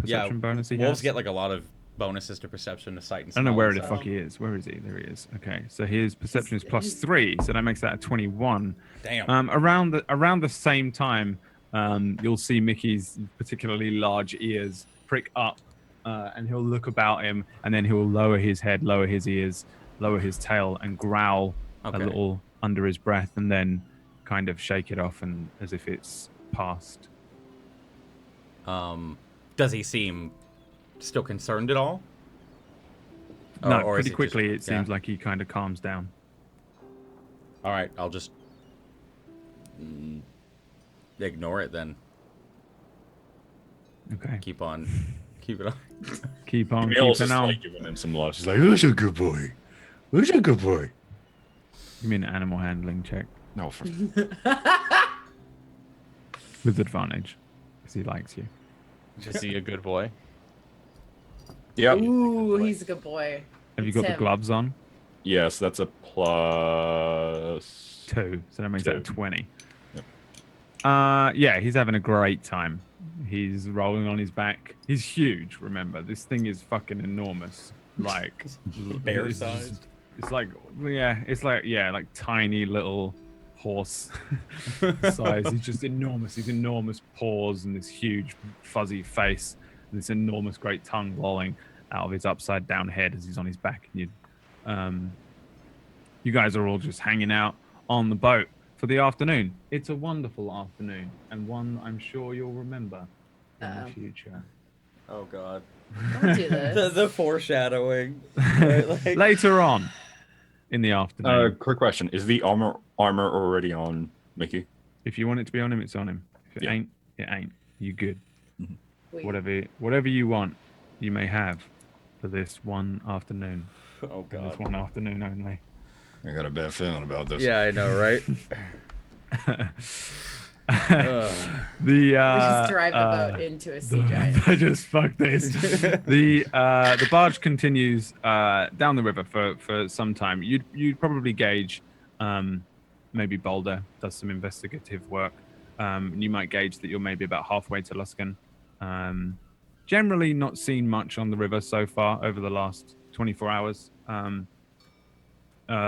Yeah, perception bonus he wolves has. get like a lot of bonuses to perception, to sight, and I don't know smell where and the stuff. fuck he is. Where is he? There he is. Okay, so his perception is +3, so that makes that a 21. Damn. Around the same time, you'll see Mickey's particularly large ears prick up, and he'll look about him, and then he'll lower his head, lower his ears, lower his tail, and growl Okay. a little under his breath, and then kind of shake it off, and as if it's past. Does he seem still concerned at all? No, Or is pretty it quickly just- it seems yeah. like he kind of calms down. All right, I'll just ignore it then. Okay, Keep it on. keep on Camille's keeping just on. like giving him some love. She's like, "Who's a good boy? Who's a good boy?" Give me an animal handling check No, for with advantage, because he likes you. Is he a good boy? yeah. Ooh, he's a good boy. Have you It's got the him. gloves on? Yes, that's a plus. 2, so that makes that a 2. 20. Yep. Yeah, he's having a great time. He's rolling on his back. He's huge, remember. This thing is fucking enormous. Like Bear it's sized. just- It's like like tiny little horse size. He's just enormous. These enormous paws and this huge fuzzy face and this enormous great tongue lolling out of his upside down head as he's on his back. And you guys are all just hanging out on the boat for the afternoon. It's a wonderful afternoon and one I'm sure you'll remember in Uh-oh. the future. Oh God. Don't do this. The foreshadowing. Right, like- Later on in the afternoon. Quick question: is the armor already on Mickey? If you want it to be on him, it's on him. If it Yeah. ain't, it ain't. You good. Wait. Whatever you want, you may have for this one afternoon. Oh And this God. one afternoon only. I got a bad feeling about this. Yeah, I know, right? The We just drive the boat into a sea giant. I just fuck this. The barge continues down the river for some time. You'd probably gauge, maybe Boulder does some investigative work. You might gauge that you're maybe about halfway to Luskan. Generally not seen much on the river so far over the last 24 hours.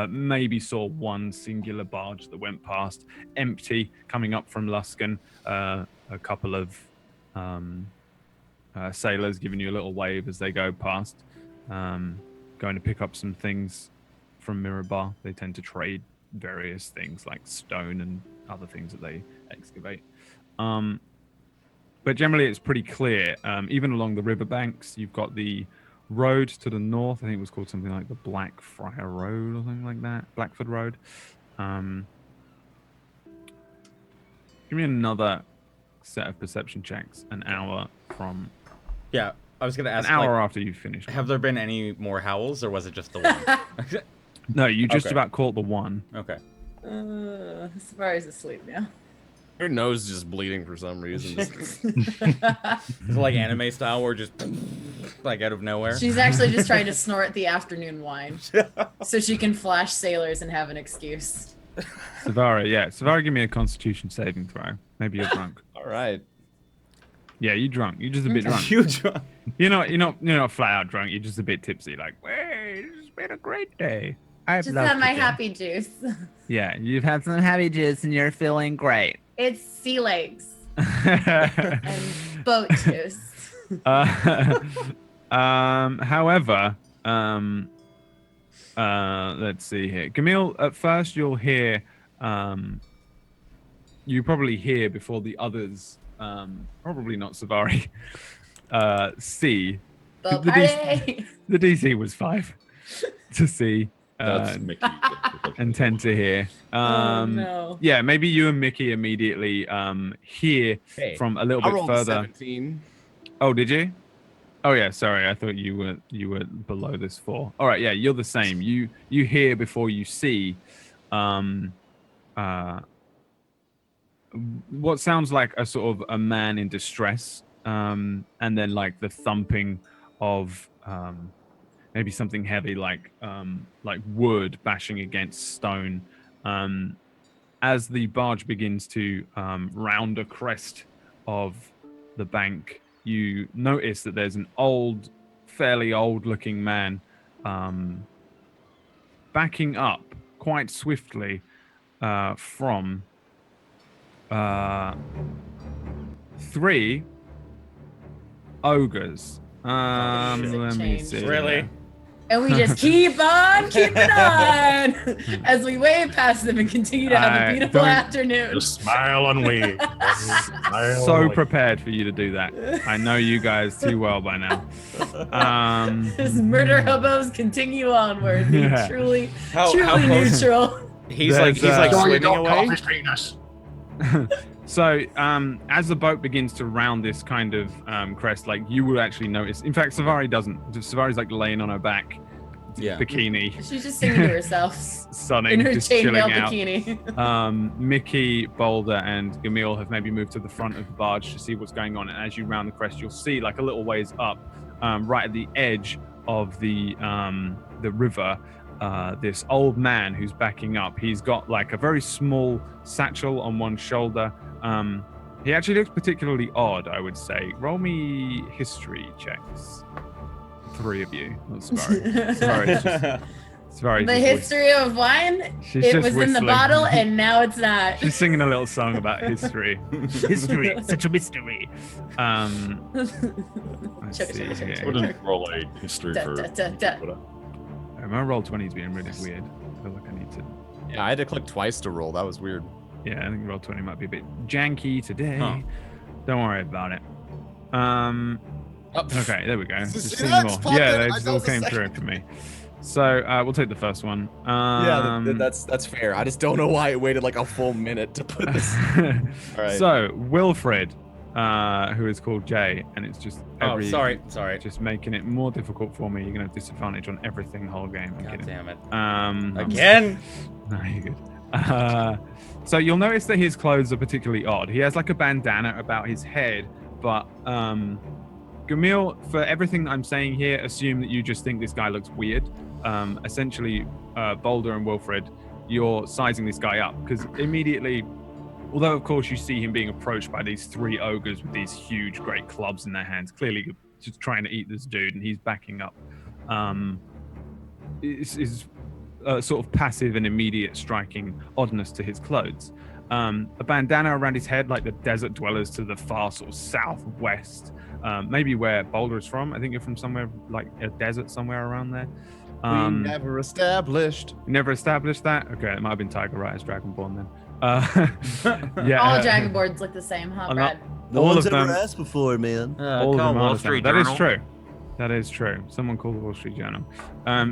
Maybe saw one singular barge that went past, empty, coming up from Luskan. A couple of sailors giving you a little wave as they go past, going to pick up some things from Mirabar. They tend to trade various things like stone and other things that they excavate. But generally, it's pretty clear. Even along the riverbanks, you've got the road to the north. I think it was called something like the Blackfriar Road or something like that. Blackford Road. Give me another set of perception checks. An hour from Yeah, I was gonna an ask. hour Like, after you've finished. have there been any more howls, or was it just the one? No, you just Okay. about caught the one. Okay. Savari's asleep now. Her nose is just bleeding for some reason. Is it like anime style or just like out of nowhere? She's actually just trying to snort the afternoon wine so she can flash sailors and have an excuse. Savari, yeah. Savari, give me a Constitution saving throw. Maybe you're drunk. All right. Yeah, you're drunk. You're just a bit drunk. You drunk. You're not flat out drunk. You're just a bit tipsy. Like, hey, this has been a great day. I've Just loved have my it." happy juice. Yeah, you've had some happy juice and you're feeling great. It's sea legs and boat juice. However, let's see here. Camille, at first you'll hear, you probably hear before the others, probably not Savari, see. Boat The party. The DC was 5 to see. That's Mickey. And 10 to hear. Oh, no. Yeah, maybe you and Mickey immediately hear Hey, from a little I bit rolled a further. 17. Oh, did you? Oh yeah, sorry. I thought you were below this 4. All right, yeah, you're the same. You hear before you see. What sounds like a sort of a man in distress, and then like the thumping of maybe something heavy like wood bashing against stone. As the barge begins to round a crest of the bank, you notice that there's an fairly old-looking man backing up quite swiftly from 3 ogres. Let me changed. see. Really? And we just keep on keeping on as we wave past them and continue to have I a beautiful don't- afternoon. Just smile and wave. Smile So and wave. prepared for you to do that. I know you guys too well by now. As murder hobos continue onward, being Yeah. truly How truly close? neutral. He's There's, like So you swimming don't away. cough his penis. So, as the boat begins to round this kind of crest, like you will actually notice. In fact, Savari doesn't. Savari's like laying on her back, Yeah. bikini, She's just singing to herself sunning, in her just chilling chainmail out. bikini. Mickey, Boulder, and Gamil have maybe moved to the front of the barge to see what's going on. And as you round the crest, you'll see like a little ways up, right at the edge of the river, this old man who's backing up. He's got like a very small satchel on one shoulder. He actually looks particularly odd, I would say. Roll me history checks. 3 of you, not Savari. Savari's The just history of wine, She's it just was in the whistling. bottle and now it's not. She's singing a little song about history. History, such a mystery. Let's Chugga, see chugga, chugga, here. chugga. Wouldn't roll a history Da, for. da, da, da. My roll 20's being really weird. I feel like I need to. Yeah, I had to click twice to roll. That was weird. Yeah, I think roll 20 might be a bit janky today. Huh. Don't worry about it. Oh, Okay, there we go. See, Just see, see that more. just popped Yeah, in. they I just know all the came through second. for me. So we'll take the first one. that's fair. I just don't know why it waited like a full minute to put this. All right. So Wilfred, who is called Jay, and it's just Oh, every, sorry. just making it more difficult for me. You're gonna have disadvantage on everything the whole game. I'm God kidding. damn it. I'm Again? No, you're good. So you'll notice that his clothes are particularly odd. He has like a bandana about his head, but Gamil, for everything that I'm saying here, assume that you just think this guy looks weird. Essentially, Boulder and Wilfred, you're sizing this guy up because immediately, although of course you see him being approached by these 3 ogres with these huge, great clubs in their hands, clearly just trying to eat this dude, and he's backing up. Is sort of passive and immediate striking oddness to his clothes. A bandana around his head, like the desert dwellers to the far sort of southwest, maybe where Boulder is from. I think you're from somewhere like a desert somewhere around there. We never established. Never established that. Okay, it might have been Tiger Riders Dragonborn then. Yeah, All dragon boards look the same, huh, I'm Brad? No all one's of ever them. asked before, man. All of Call them are Wall the same. Street That is Journal. true. That is true. Someone called the Wall Street Journal.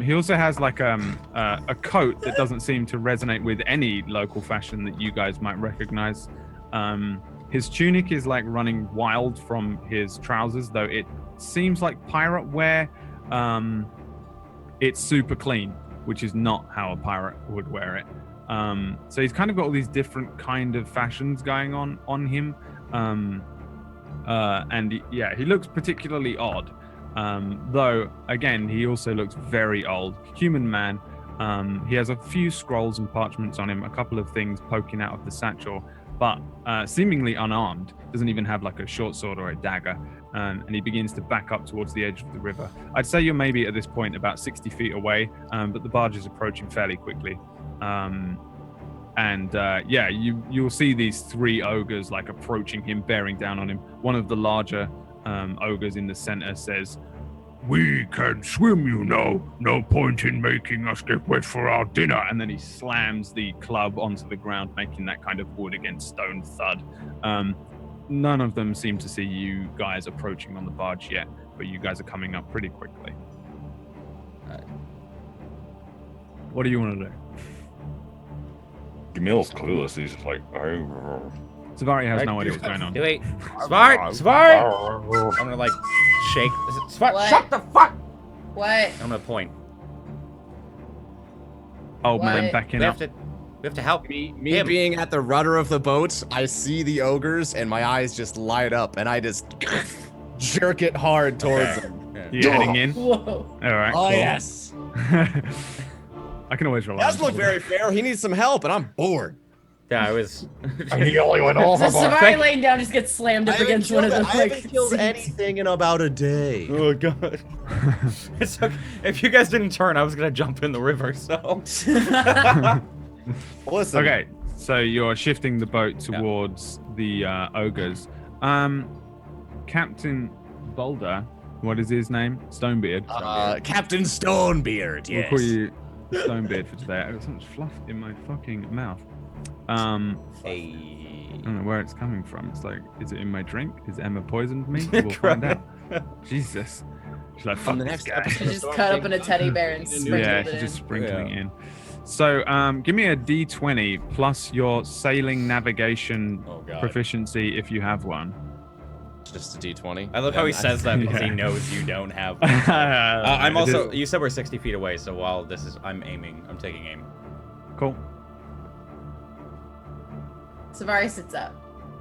He also has like a coat that doesn't seem to resonate with any local fashion that you guys might recognize. His tunic is like running wild from his trousers, though it seems like pirate wear. It's super clean, which is not how a pirate would wear it. So he's kind of got all these different kind of fashions going on him. He looks particularly odd. Though, again, he also looks very old. Human man. He has a few scrolls and parchments on him, a couple of things poking out of the satchel, but seemingly unarmed. Doesn't even have like a short sword or a dagger. And he begins to back up towards the edge of the river. I'd say you're maybe at this point about 60 feet away, but the barge is approaching fairly quickly. You'll see these 3 ogres like approaching him, bearing down on him. One of the larger ogres in the center says, "We can swim, you know. No point in making us get wet for our dinner." and then he slams the club onto the ground, making that kind of wood against stone thud. None of them seem to see you guys approaching on the barge yet, but you guys are coming up pretty quickly. What do you want to do? Gamil's clueless. He's just like, Savari has no idea what's going on. Wait, Svar! I'm gonna like shake. Svar, What? shut the fuck! What? I'm gonna point. Old man What? backing We up. have to help Me him. being at the rudder of the boat, I see the ogres and my eyes just light up and I just jerk it hard towards them. Yeah. You're heading in. Whoa. All right. Oh cool. yes. I can always rely. That's on look very fair. He needs some help and I'm bored. Yeah, I was. And he only went So overboard. Savari laying down just gets slammed up against one of the I like haven't killed seats. anything in about a day. Oh god. It's okay. If you guys didn't turn, I was gonna jump in the river. So. Listen. Okay, so you're shifting the boat towards the ogres. Captain Boulder, what is his name? Stonebeard. Captain Stonebeard, We'll yes. call you Stonebeard for today. I got so much fluff in my fucking mouth. Hey. I don't know where it's coming from. It's like, is it in my drink? Is Emma poisoned me? We'll find out. Jesus. She's like, fuck On the this next guy. episode. She just cut up in a teddy bear and sprinkled Yeah, it she's in. just sprinkling in. So, give me a D20 plus your sailing navigation Oh god. proficiency if you have one. Just a D20. I love how he says that because he Yeah. knows you don't have. One. I'm It also. is- You said we're 60 feet away, so while this is, I'm aiming. I'm taking aim. cool. Savari sits up.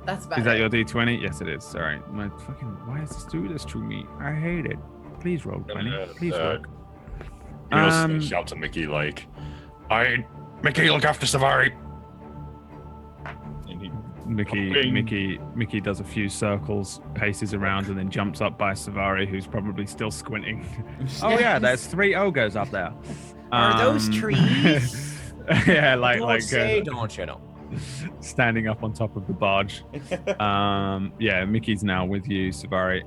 That's about Is that it. your D20? Yes, it is. Sorry. My fucking. Why does this do this to me? I hate it. Please roll 20. Please roll. Gamil's shout to Mickey like, I, Mickey, look after Savari. and he, Mickey does a few circles, paces around, and then jumps up by Savari, who's probably still squinting. Oh yeah, there's 3 ogres up there. Are those trees? Yeah, Don't say, don't you know? standing up on top of the barge. Mickey's now with you, Savari.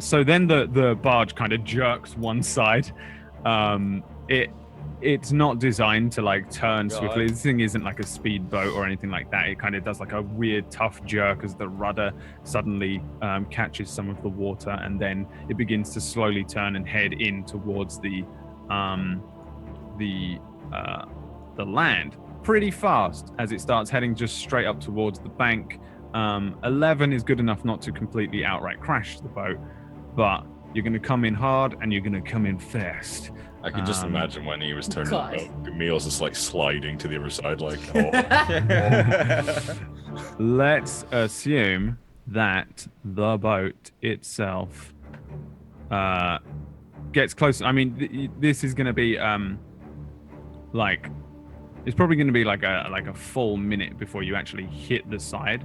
So then the barge kind of jerks one side. It's not designed to like turn swiftly. This thing isn't like a speedboat or anything like that. It kind of does like a weird tough jerk as the rudder suddenly catches some of the water, and then it begins to slowly turn and head in towards the land pretty fast as it starts heading just straight up towards the bank. 11 is good enough not to completely outright crash the boat, but you're going to come in hard and you're going to come in fast. I can just imagine when he was turning God. the boat, Gamil's just like sliding to the other side, like, Let's assume that the boat itself gets close. I mean, this is going to be it's probably going to be like a full minute before you actually hit the side.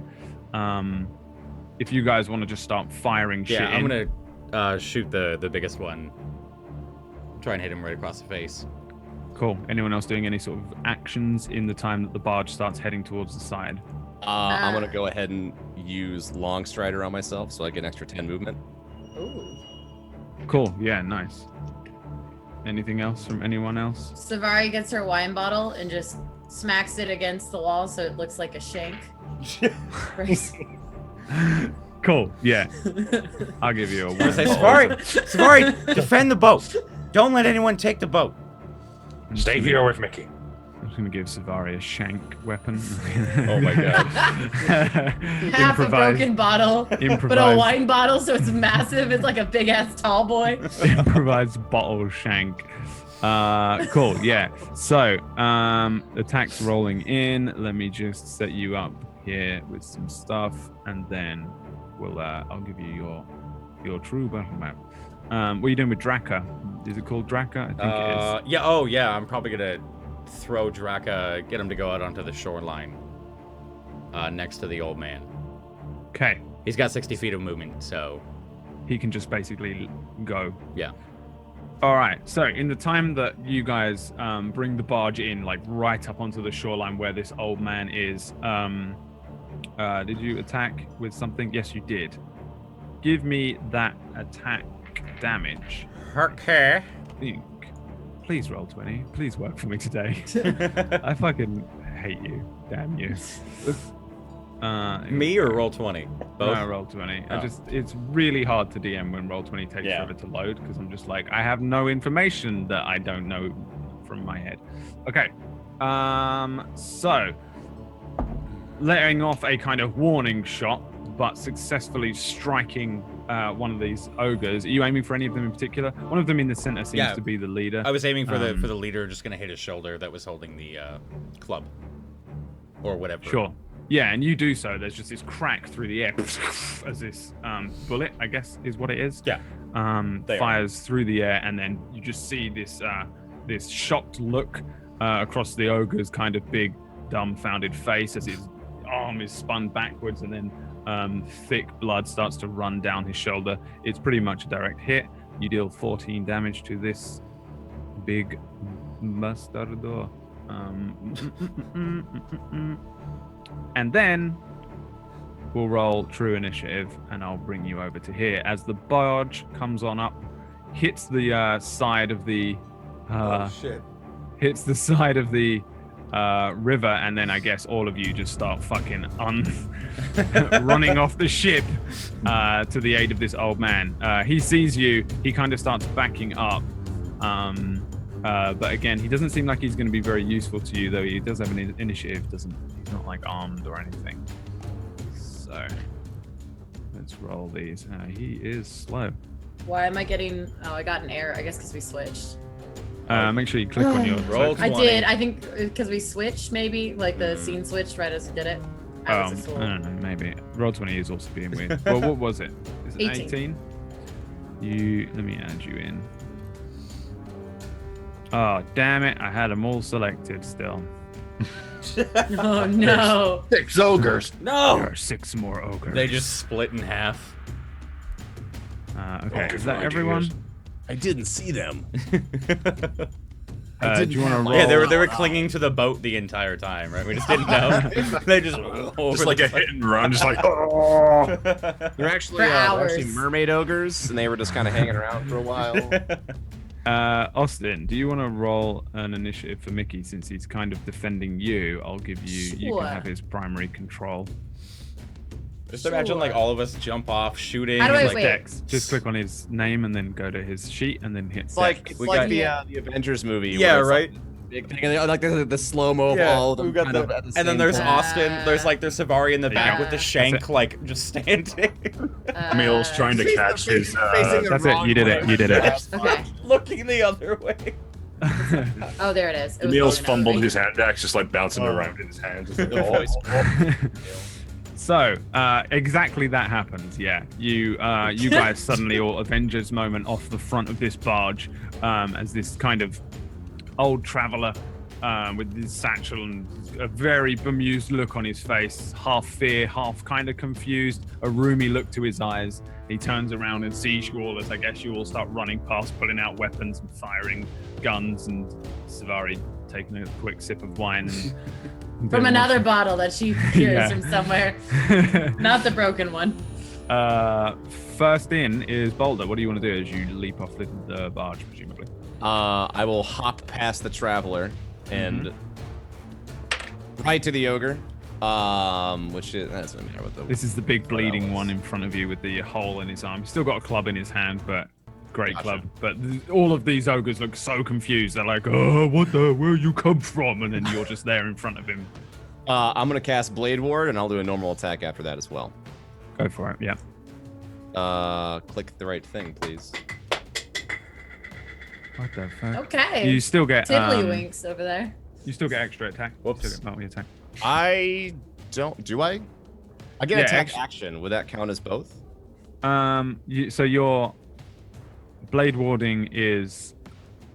If you guys want to just start firing shit, Yeah, I'm in. gonna shoot the biggest one. Try and hit him right across the face. Cool. Anyone else doing any sort of actions in the time that the barge starts heading towards the side? I'm gonna go ahead and use Long Strider on myself, so I get an extra 10 movement. Ooh. Cool. Yeah, nice. Anything else from anyone else? Savari gets her wine bottle and just smacks it against the wall so it looks like a shank. Cool. Yeah. I'll give you a I'm gonna one. say, Savari, defend the boat. Don't let anyone take the boat. Stay here with Mickey. I'm just gonna give Savari a shank weapon. Oh my god. Half a broken bottle, but a Improvise. wine bottle, so it's massive. It's like a big ass tall boy. Improvised bottle shank. Cool. Yeah. So, attacks rolling in. Let me just set you up here with some stuff, and then I'll give you your true battle map. What are you doing with Draka? Is it called Draka? I think it is. Yeah. Oh, yeah. I'm probably gonna throw Draka, get him to go out onto the shoreline, next to the old man. Okay. He's got 60 feet of movement, so He can just basically go. yeah. All right. So in the time that you guys bring the barge in, like right up onto the shoreline where this old man is, did you attack with something? Yes, you did. Give me that attack damage. Okay. Please roll 20. Please work for me today. I fucking hate you. Damn you. Me or roll 20? Both. No, roll 20. Oh. It's really hard to DM when roll 20 takes forever to load because I'm just like, I have no information that I don't know from my head. Okay. So letting off a kind of warning shot, but successfully striking one of these ogres. Are you aiming for any of them in particular? One of them in the center seems to be the leader. I was aiming for the leader, just gonna hit his shoulder that was holding the club or whatever. Sure. Yeah, and you do so. There's just this crack through the air as this bullet, I guess, is what it is. Yeah. Fires through the air, and then you just see this this shocked look across the ogre's kind of big, dumbfounded face as his arm is spun backwards, and then thick blood starts to run down his shoulder. It's pretty much a direct hit. You deal 14 damage to this big bastardo. And then we'll roll true initiative, and I'll bring you over to here as the barge comes on up, hits the side of the hits the side of the river, and then I guess all of you just start fucking running off the ship to the aid of this old man. He sees you. He kind of starts backing up. But again, he doesn't seem like he's going to be very useful to you, though he does have an initiative. He's not like armed or anything. So let's roll these. He is slow. Why am I getting? Oh, I got an error. I guess because we switched. Make sure you click on your Roll I 20. did. I think because we switched, maybe like the scene switched right as we did it. I was a fool. I don't know, maybe. Roll 20 is also being weird. Well, what was it? Is it 18? Let me add you in. Oh, damn it. I had them all selected still. Oh no! 6 ogres. There No! are 6 more ogres. They just split in half. Okay, Oh, is that good everyone? ideas. I didn't see them. Do you want to roll? Yeah, they were clinging to the boat the entire time, right? We just didn't know. They just over Just like the a hit and run, just like, oh. They're actually, For they're hours. actually mermaid ogres, and they were just kind of hanging around for a while. Austin, do you want to roll an initiative for Mickey since he's kind of defending you? I'll give you. You Sure. can have his primary control. Just imagine like Sure. all of us jump off shooting. How do I like, wait? Dex. Just click on his name and then go to his sheet and then hit. It's like Dex. it's like the Avengers movie. Yeah, where it's right. Like big thing, and they, like the slow mo of Yeah, all of them. we've got kind of the, at the and then same there's time. Austin. There's Savari in the back Yeah. with the That's shank, like just standing, Camille's trying to Face- catch his. facing the That's it, wrong you did it, way. you did it. Yeah. Okay. looking the other way. Oh, there it is. It was Camille's going another fumbled way. his hand axe, just like bouncing around in his hand. Just like, The voice. So, exactly that happens. Yeah, you guys suddenly all Avengers moment off the front of this barge, as this kind of old traveler with this satchel and a very bemused look on his face, half fear, half kind of confused, a roomy look to his eyes. He turns around and sees you all as I guess you all start running past, pulling out weapons and firing guns, and Savari taking a quick sip of wine and From another bottle that she hears Yeah. from somewhere. Not the broken one. First in is Boulder. What do you want to do as you leap off the barge, presumably? I will hop past the traveler and right to the ogre. Which is that doesn't matter what the. This is the big bleeding else? one in front of you with the hole in his arm. He's still got a club in his hand, but great Gotcha. club. But all of these ogres look so confused. They're like, "Oh, where you come from?" And then you're just there in front of him. I'm gonna cast Blade Ward, and I'll do a normal attack after that as well. Go for it. Yeah. Click the right thing, please. What the fuck? Okay. You still get Tiddlywinks over there. You still get extra attack. Whoops. You still get multi attack. I don't. Do I? I get Yeah, attack action. Would that count as both? So your blade warding is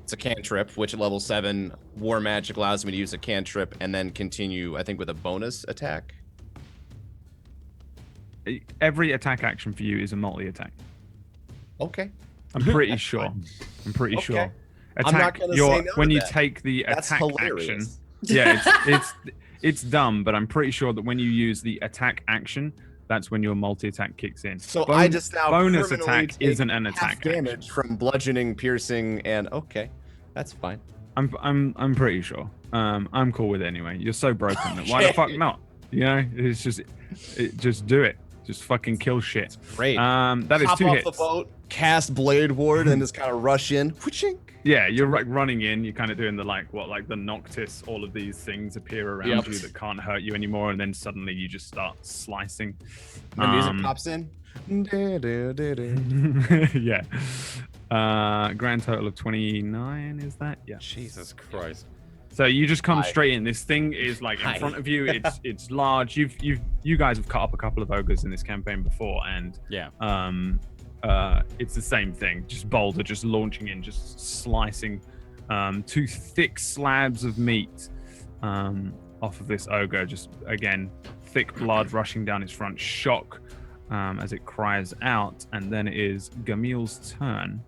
It's a cantrip, which at level 7, War Magic allows me to use a cantrip and then continue, I think, with a bonus attack. every attack action for you is a multi attack. Okay. I'm pretty That's sure. fine. I'm pretty Okay. sure. I'm not gonna say no when to you that. take the That's attack action. hilarious. Yeah, it's dumb, but I'm pretty sure that when you use the attack action, that's when your multi attack kicks in. So I just now bonus permanently attack take isn't an half attack damage action. from bludgeoning, piercing, and okay, that's fine. I'm pretty sure. I'm cool with it anyway. You're so broken that why the fuck not? You know, it's just do it. Just fucking kill shit. Great. That is Hop 2 off hits. the boat, cast Blade Ward, and just kind of rush in. Whooshing. Yeah, you're like running in. You're kind of doing the the Noctis. All of these things appear around Yep. you that can't hurt you anymore, and then suddenly you just start slicing. The music pops in. Yeah. Grand total of 29 is that? Yeah. Jesus Christ. So you just come Hi. straight in. This thing is like in Hi. front of you. It's large. You guys have cut up a couple of ogres in this campaign before, and Yeah. it's the same thing. Just Boulder just launching in, just slicing 2 thick slabs of meat off of this ogre. Just again, thick blood rushing down its front, shock as it cries out, and then it is Gamil's turn.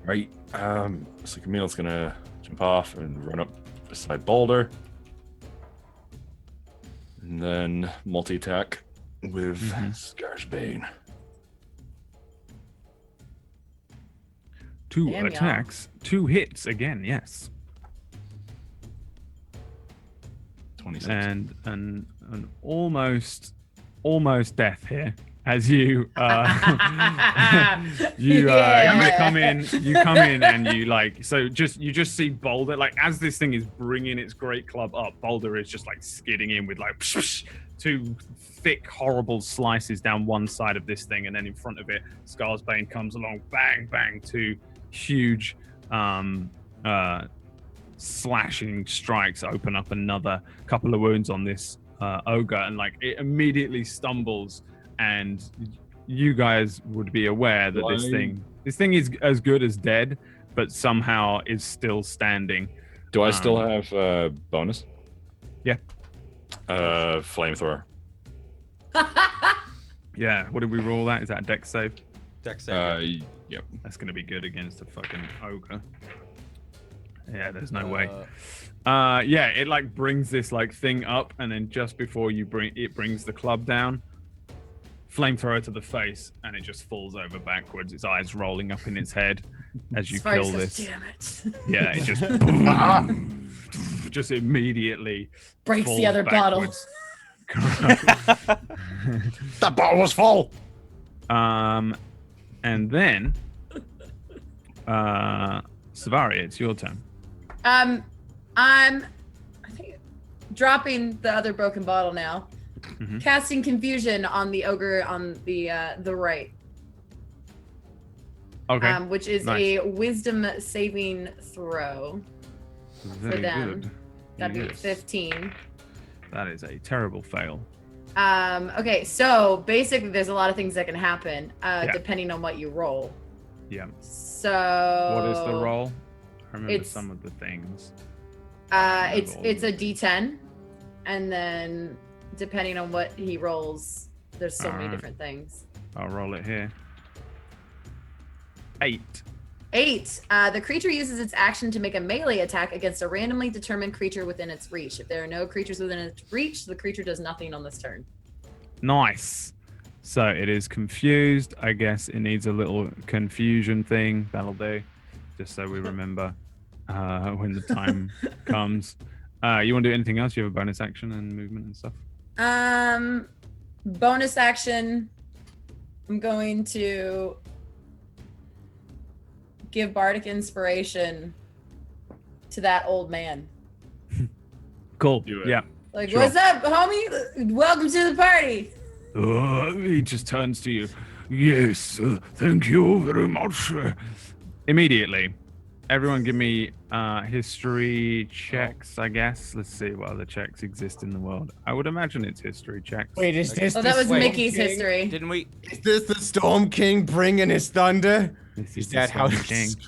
Right. So Camille's gonna jump off and run up beside Boulder. And then multi-attack with Scar's Bane. 2 Damn, y'all. attacks, 2 hits again. Yes. 26. And an almost death here as you you come in and you you just see Boulder as this thing is bringing its great club up. Boulder is just skidding in with 2 thick horrible slices down one side of this thing, and then in front of it Scar's Bane comes along, bang bang, 2 huge slashing strikes open up another couple of wounds on this ogre, and it immediately stumbles, and you guys would be aware that this thing is as good as dead, but somehow is still standing. Do I still have bonus? Yeah. Flamethrower. Yeah, what did we roll that? Is that a dex save? Dex save. Yep. That's gonna be good against a fucking ogre. Yeah, there's no way. Yeah, it brings this thing up, and then just before it brings the club down, flamethrower to the face, and it just falls over backwards, its eyes rolling up in its head as you Sparks kill goes, this. Damn it. Yeah, it just immediately Breaks the falls other bottle. backwards. That bottle was full. And then Savaria, it's your turn. I'm I think dropping the other broken bottle now. Mhm. Casting confusion on the ogre on the right. Okay. Which is nice. a wisdom saving throw. Very them. good. That'd be Yes. 15. That is a terrible fail. Okay, so basically there's a lot of things that can happen Yeah. depending on what you roll. Yeah. So What is the roll? I remember it's- some of the things. It's a D10, and then depending on what he rolls, there's so many Alright. different things. I'll roll it here. 8. 8. The creature uses its action to make a melee attack against a randomly determined creature within its reach. If there are no creatures within its reach, the creature does nothing on this turn. Nice. So it is confused. I guess it needs a little confusion thing. That'll do. Just so we remember when the time comes. You want to do anything else? You have a bonus action and movement and stuff? Bonus action. I'm going to give bardic inspiration to that old man. Cool. Do it. Yeah. Sure. What's up, homie? Welcome to the party. He just turns to you. Yes, thank you very much. Immediately, everyone give me history checks, I guess. Let's see what other checks exist in the world. I would imagine it's history checks. Wait, is this Oh, that the was Storm Mickey's King? history. Didn't we? Is this the Storm King bringing his thunder? This Is the that how Storm it's- King.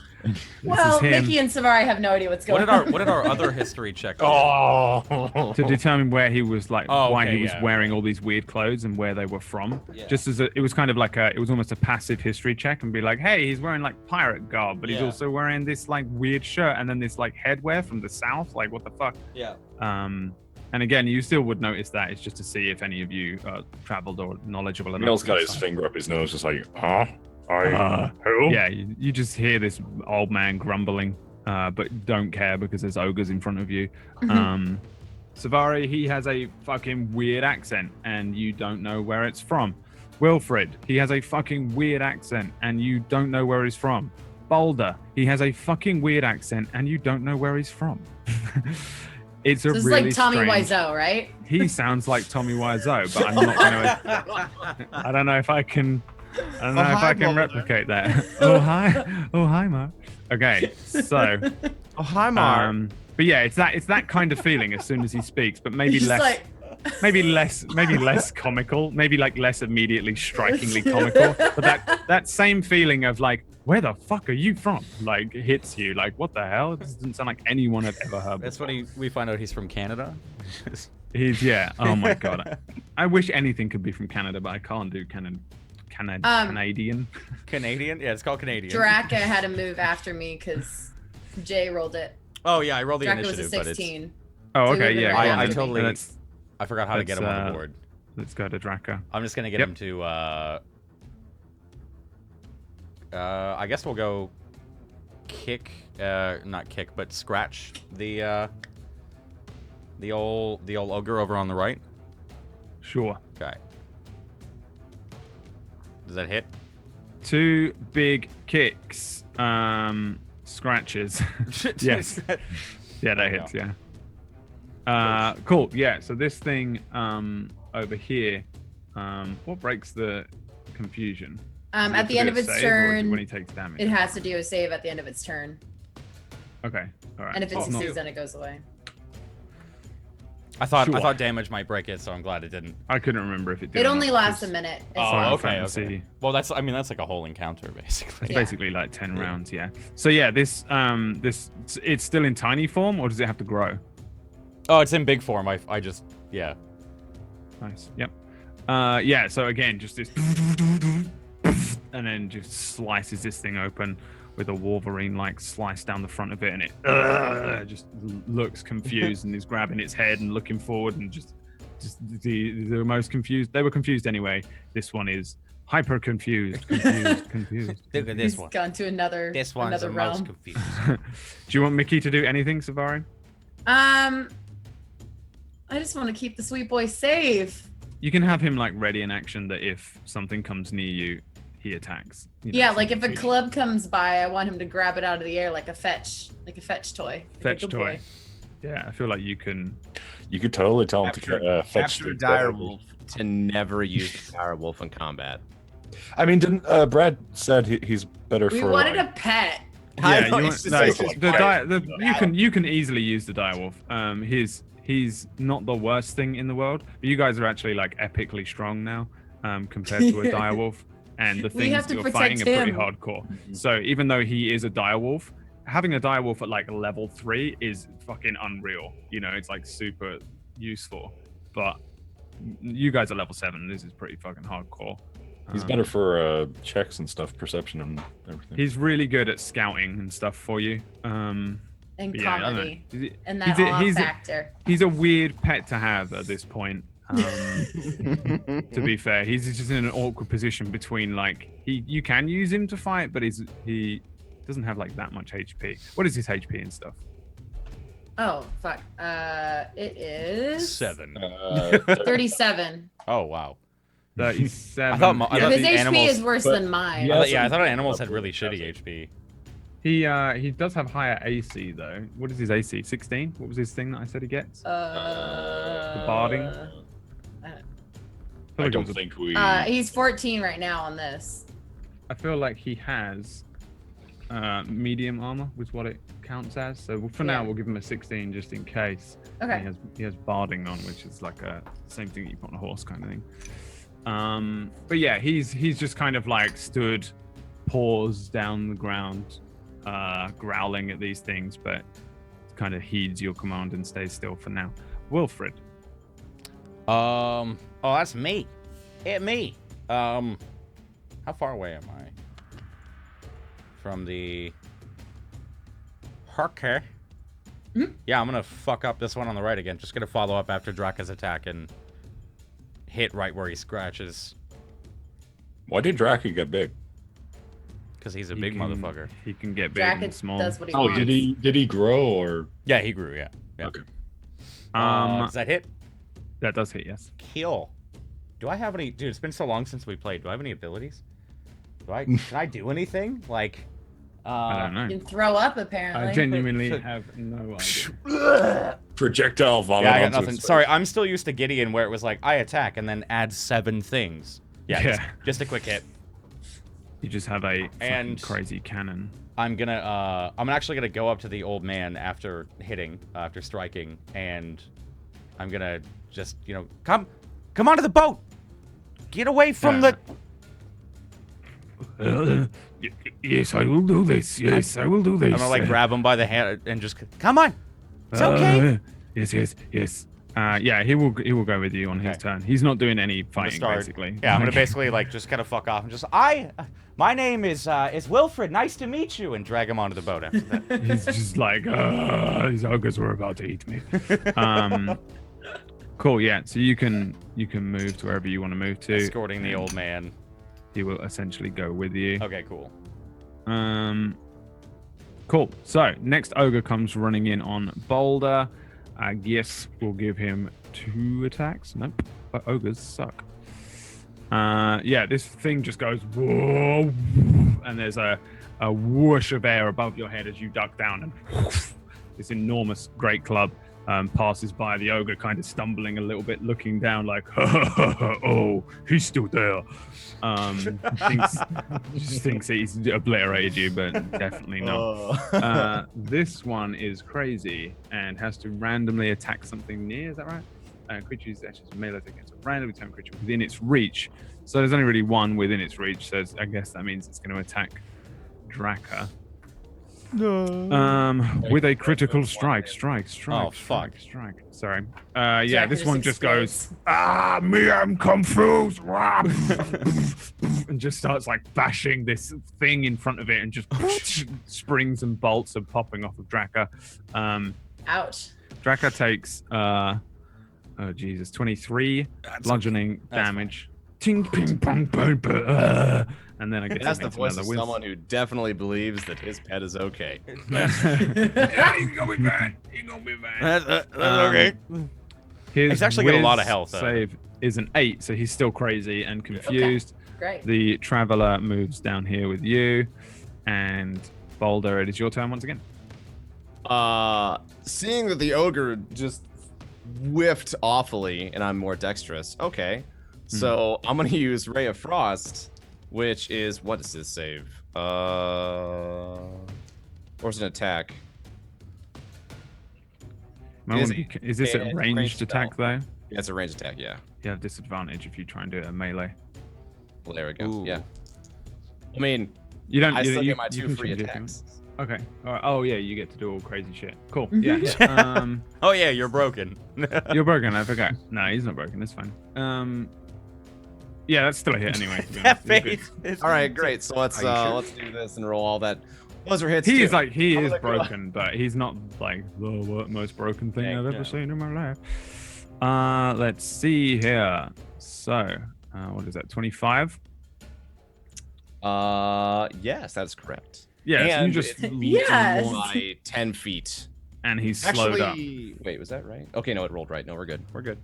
Well, is him. Mickey and Savari have no idea what's What going did our on. what did our other history check? do? Oh. To determine where he was, like, Oh, why okay, he was yeah, wearing all these weird clothes and where they were from. Yeah. Just as it was kind of like it was almost a passive history check and be like, hey, he's wearing like pirate garb, but he's Yeah. also wearing this like weird shirt and then this like headwear from the south. Like, what the fuck? Yeah. And again, you still would notice that. It's just to see if any of you traveled or knowledgeable enough. Neil's got to his decide. finger up his nose, just like, Huh? Who? Yeah, you just hear this old man grumbling, but don't care because there's ogres in front of you. Savari, he has a fucking weird accent, and you don't know where it's from. Wilfred, he has a fucking weird accent, and you don't know where he's from. Boulder, he has a fucking weird accent, and you don't know where he's from. It's a This is really like Tommy strange... Wiseau, right? He sounds like Tommy Wiseau, but I'm not gonna. I don't know if I can. I don't know if hi, I can Boulder. replicate that. Oh hi, oh hi, Mark. Okay, so Oh, hi, Mark. but yeah, it's that kind of feeling as soon as he speaks, but maybe He's less, like, maybe less comical, maybe like less immediately strikingly comical. But that same feeling of like, where the fuck are you from? Like hits you. Like, what the hell? This doesn't sound like anyone I've ever heard. That's before. when we find out he's from Canada. Yeah. Oh my god. I wish anything could be from Canada, but I can't do Canadian. Canadian? Yeah, it's called Canadian. Draka had to move after me because Jay rolled it. Oh yeah, I rolled the Draka was a initiative, but it's 16. Oh, So okay. he Yeah. would've go been on I then. totally- Let's I forgot how to get him on the Let's, board. let's go to Draka. I'm just gonna get Yep. him to I guess we'll go kick not kick, but scratch the old ogre over on the right. Sure. Okay. Does that hit? 2 big kicks. Scratches. Yes. Yeah, that hits. Yeah. Cool. Yeah. So this thing over here. What breaks the confusion? Does it have At to the end do of a its save, or turn, when he takes damage. it has to do a save at the end of its turn. Okay. All right. And if it It's not- succeeds, then it goes away. I thought Sure. damage might break it, so I'm glad it didn't. I couldn't remember if it did. It or only not, lasts a 'cause minute. Oh, Final okay, Fantasy- okay. Well, that's like a whole encounter basically. It's Yeah. basically like 10 rounds. Yeah. So yeah, this it's still in tiny form, or does it have to grow? Oh, it's in big form. I just yeah. Nice. Yep. Yeah. So again, just this, and then just slices this thing open with a Wolverine-like slice down the front of it, and it just looks confused and is grabbing its head and looking forward and just the most confused. They were confused anyway. This one is hyper confused. Confused. Look at He's this one. gone to another This one's another the realm. most confused. Do you want Mickey to do anything, Savari? I just want to keep the sweet boy safe. You can have him like ready in action that if something comes near you, he attacks. You know, Yeah, like if a something- club comes by, I want him to grab it out of the air like a fetch toy. Like a Fetch good toy. boy. Yeah, I feel like you can. you could totally tell him to fetch Capture a the dire wolf to never use the dire wolf in combat. I mean, didn't Brad said he's better We for wanted like, a pet. I Yeah, know, you it's want, just no, like- it's just you can easily use the direwolf. He's not the worst thing in the world, but you guys are actually like epically strong now compared to a direwolf, and the We things have to you're protect fighting are pretty him. hardcore. So even though he is a direwolf, having a direwolf at like level 3 is fucking unreal. You know, it's like super useful. But you guys are level 7. This is pretty fucking hardcore. he's better for checks and stuff, perception and everything. He's really good at scouting and stuff for you. And But yeah, I don't know. comedy. He's- And that he's a- awe he's a- factor. He's a weird pet to have at this point. To be fair, he's just in an awkward position between like you can use him to fight, but he doesn't have like that much HP. What is his HP and stuff? Oh, fuck. It is 7. 37. Oh wow. 37. I thought Yeah, His the HP animals- is worse than mine. I thought animals had really shitty HP. he does have higher AC though. What is his AC? 16? What was his thing that I said he gets? The barding? I feel like it don't was a- think we. He's 14 right now on this. I feel like he has medium armor was what it counts as. So for now, Yeah. we'll give him a 16 just in case. Okay. He has barding on, which is like a same thing that you put on a horse kind of thing. But yeah, he's just kind of like stood, paws down the ground, growling at these things, but kind of heeds your command and stays still for now. Wilfred. Oh, that's me. Hit me. How far away am I from the Harker? Yeah, I'm gonna fuck up this one on the right again. Just gonna follow up after Draka's attack and hit right where he scratches. Why did Draka get big? Because he's a He big can- motherfucker. He can get big Draken and small. does what he Oh, wants. did he grow or? Yeah, he grew. Yeah. Okay. Does that hit? That does hit, yes. Kill. Do I have any? Dude, it's been so long since we played. Do I have any abilities? Can I do anything? Like, I don't know. You can throw up, apparently. I genuinely have no idea. Projectile vomit. Yeah, I got onto nothing. his Sorry, face. I'm still used to Gideon where it was like I attack and then add 7 things. Yeah, Yeah. Just a quick hit. You just have a fucking And- crazy cannon. I'm actually gonna go up to the old man after hitting, after striking, and I'm gonna just, come onto the boat. Get away from the. Yes, I will do this. Yes, I will do this. I'm gonna like grab him by the hand and just come on. It's okay. Yes. Yeah, he will go with you on his Okay. turn. He's not doing any I'm gonna fighting, start- basically. Yeah, I'm gonna basically like just kind of fuck off and just my name is Wilfred. Nice to meet you, and drag him onto the boat after that. He's just like, These ogres were about to eat me. cool. Yeah, so you can move to wherever you want to move to. Escorting the old man. He will essentially go with you. Okay, cool. Cool. So next ogre comes running in on Boulder. I guess we'll give him 2 attacks. Nope. But ogres suck. Yeah, this thing just goes whoa, and there's a whoosh of air above your head as you duck down, and this enormous great club passes by. The ogre kind of stumbling a little bit, looking down like, Oh, he's still there. thinks he's obliterated you, but definitely not. This one is crazy and has to randomly attack something near. Is that right? Creature's actions melee attack against a randomly tamed creature within its reach. So there's only really one within its reach. So I guess that means it's going to attack Draka. With a critical strike. Oh, fuck. Strike. Sorry. Yeah, Draka this one just goes Ah, me, I'm confused. and just starts like bashing this thing in front of it, and just springs and bolts are popping off of Draka. Ouch. Draka takes oh Jesus, 23 bludgeoning damage. Ting ping pong boom, and then I guess That's it the makes voice another of whiz. someone who definitely believes that his pet is okay. Yeah, he's gonna be fine. He's gonna be fine. That's okay. His He's actually got a lot of whiz health, though. Save is an 8, so he's still crazy and confused. Great. The traveler moves down here with you, and Boulder, it is your turn once again. Seeing that the ogre just whiffed awfully and I'm more dexterous. Okay. So I'm gonna use Ray of Frost, which is what does this save? Or is it an attack? Is this a ranged ranged attack spell. though? Yeah, it's a ranged attack, yeah. You have disadvantage if you try and do it at melee. Well, there we go. Ooh. Yeah. I mean, You don't. I you, still you, get my you 2 can free change it if you attacks. want. Okay. All right. Oh yeah, you get to do all crazy shit. Cool. Mhm. Yeah. Oh yeah, you're broken. You're broken. I forgot. No, he's not broken. It's fine. Yeah, that's still a hit anyway. to be That honest. You're good. face is- all right, great. So let's Are you sure? let's do this and roll all that. Those are hits. He too. is like he I'm is gonna go- broken, but he's not like the most broken thing Heck I've ever no. seen in my life. Let's see here. So, what is that? 25. Yes, that's correct. Yeah, so you And just Yes. by 10 feet. and he's slowed up. Wait, was that right? Okay, no, it rolled right. No, we're good. We're good.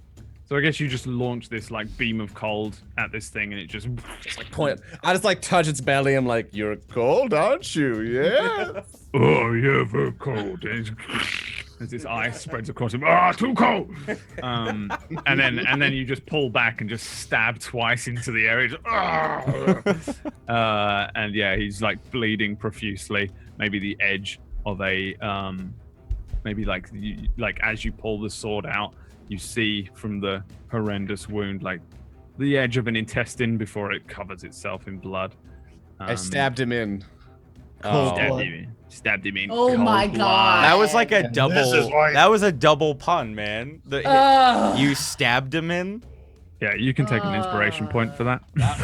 So I guess you just launch this like beam of cold at this thing, and it just Just like point. I just like touch its belly. I'm like, you're cold, aren't you? Yeah. Oh, yeah, very cold. as this ice spreads across him. Ah, too cold. And then you just pull back and just stab twice into the area. Just, and yeah, he's like bleeding profusely. maybe the edge of a maybe like as you pull the sword out, you see from the horrendous wound like the edge of an intestine before it covers itself in blood. I stabbed him in. Oh. Stabbed him in. Oh cold my blood. God. That was like a And double. this is why- That was a double pun, man. Ugh. You stabbed him in. Yeah, you can take an inspiration point for that. That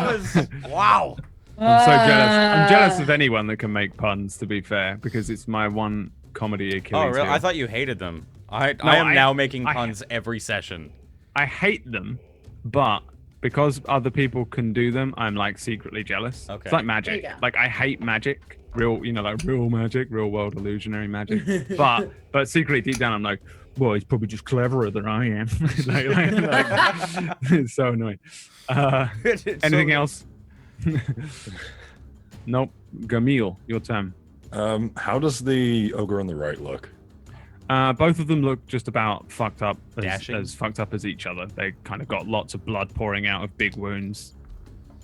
was wow. I'm so jealous. I'm jealous of anyone that can make puns, to be fair, because it's my one comedy Achilles Oh, really? heel. I thought you hated them. I No, am now making I- puns every session. I hate them, but because other people can do them, I'm like secretly jealous. Okay. It's like There magic. you go. Like I hate magic, real magic, real world illusionary magic. but secretly deep down, I'm like, well, he's probably just cleverer than I am. like, it's so annoying. Anything else? Nope. Gamil, your turn. How does the ogre on the right look? Both of them look just about fucked up, Dashing? as fucked up as each other. They kind of got lots of blood pouring out of big wounds.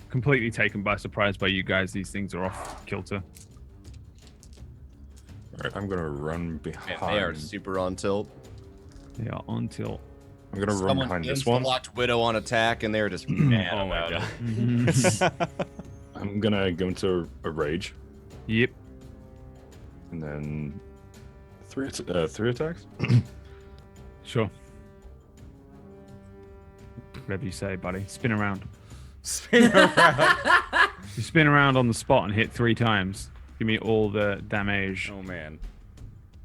Completely taken by surprise by you guys. These things are off kilter. All right, I'm gonna run Man, behind. they are super on tilt. They are on tilt. I'm gonna run behind this one. Locked Widow on attack, and they're just mad Oh my about god. it. I'm gonna go into a rage, Yep. and then three attacks. Sure. Whatever you say, buddy. Spin around. Spin around. You spin around on the spot and hit 3 times. Give me all the damage. Oh man.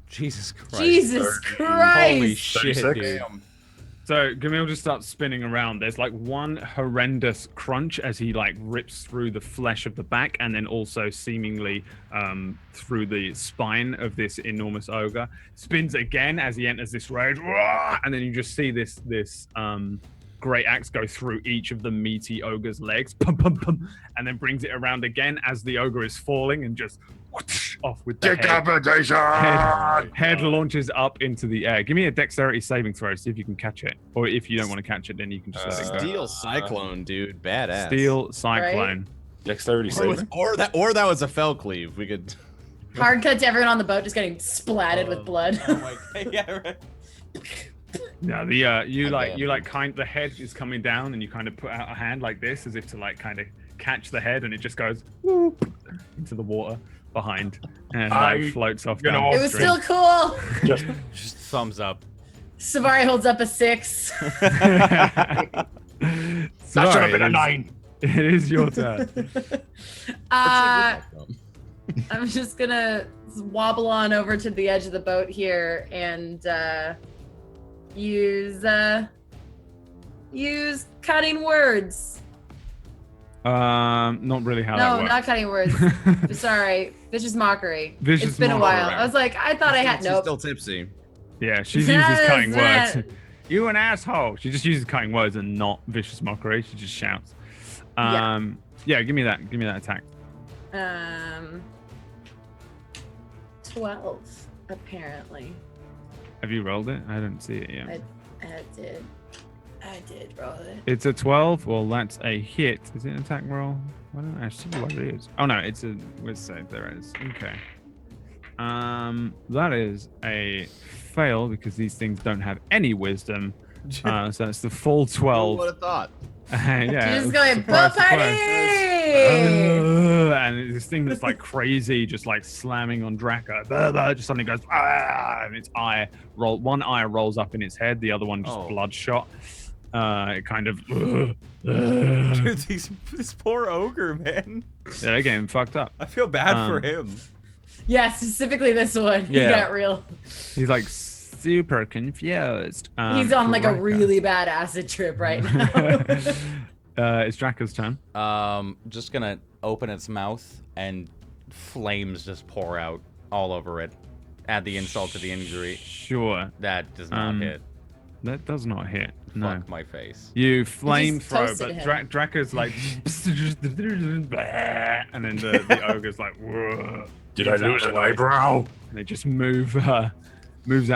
Jesus Christ. Jesus Christ. Holy shit, 36. dude. So Gamil just starts spinning around. There's like one horrendous crunch as he like rips through the flesh of the back, and then also seemingly through the spine of this enormous ogre. Spins again as he enters this rage, and then you just see this great axe go through each of the meaty ogre's legs, pum, pum, pum, and then brings it around again as the ogre is falling, and just whoosh, off with the head. Decapitation! Head launches up into the air. Give me a dexterity saving throw, see if you can catch it. Or if you don't want to catch it, then you can just let it go. Steel Cyclone, dude, badass. Steel Cyclone. Dexterity saving. Or that was a fell cleave. We could. Hard cut to everyone on the boat just getting splatted with blood. Oh my god. Yeah, right. Yeah, the head is coming down, and you kind of put out a hand like this, as if to like kind of catch the head, and it just goes whoop, into the water behind, and like floats off you down know, It the was stream. still cool. Just thumbs up. Savari holds up a 6. That should have been a 9. It is your turn. I'm just gonna wobble on over to the edge of the boat here and use cutting words. Not really how that No, works. not cutting words. Sorry, vicious mockery. Vicious It's been a mockery. while. I was like, I thought I had She's nope. still tipsy. Yeah, she uses Yes, cutting that- words. You an asshole. She just uses cutting words and not vicious mockery. She just shouts. Yeah, give me that attack. 12 apparently. Have you rolled it? I don't see it yet. I did roll it. It's a 12. Well, that's a hit. Is it an attack roll? I don't actually see what it is. Oh no, it's a. Let's say there it is. Okay. That is a fail because these things don't have any wisdom. So that's the full Who 12. would have thought? Yeah. She's just going, surprise, boat party! And this thing that's like crazy, just like slamming on Draka, just suddenly goes, and its one eye rolls up in its head, the other one just Oh. bloodshot. It kind of, Dude, this poor ogre, man. yeah, they're getting fucked up. I feel bad for Um, him. Yeah, specifically this one. He Yeah. got real. He's like super confused. He's on like a Draka. really bad acid trip right now. It's Draka's turn. Just gonna open its mouth and flames just pour out all over it. Add the insult to the injury. Sure. That does not hit. That does not hit. No. Fuck my face. You flamethrow, toasted but him. Draka's like, and then the ogre's like, whoa. Did I lose an eyebrow? They just moves out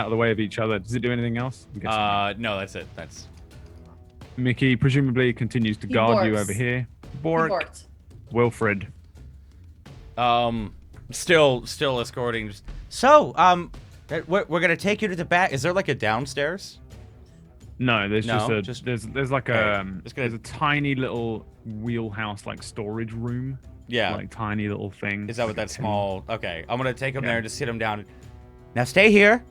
of the way of each other. Does it do anything else? I'm guessing No, that's it. That's Mickey presumably continues to He guard you borks. over here. He Bork, borked. Wilfred. Still escorting. So, we're gonna take you to the back. Is there like a downstairs? No, there's No, just there's like okay. there's a tiny little wheelhouse like storage room. Yeah. Like tiny little thing. Is that what that small? Okay, I'm gonna take him Yeah. there and just sit him down. Now stay here.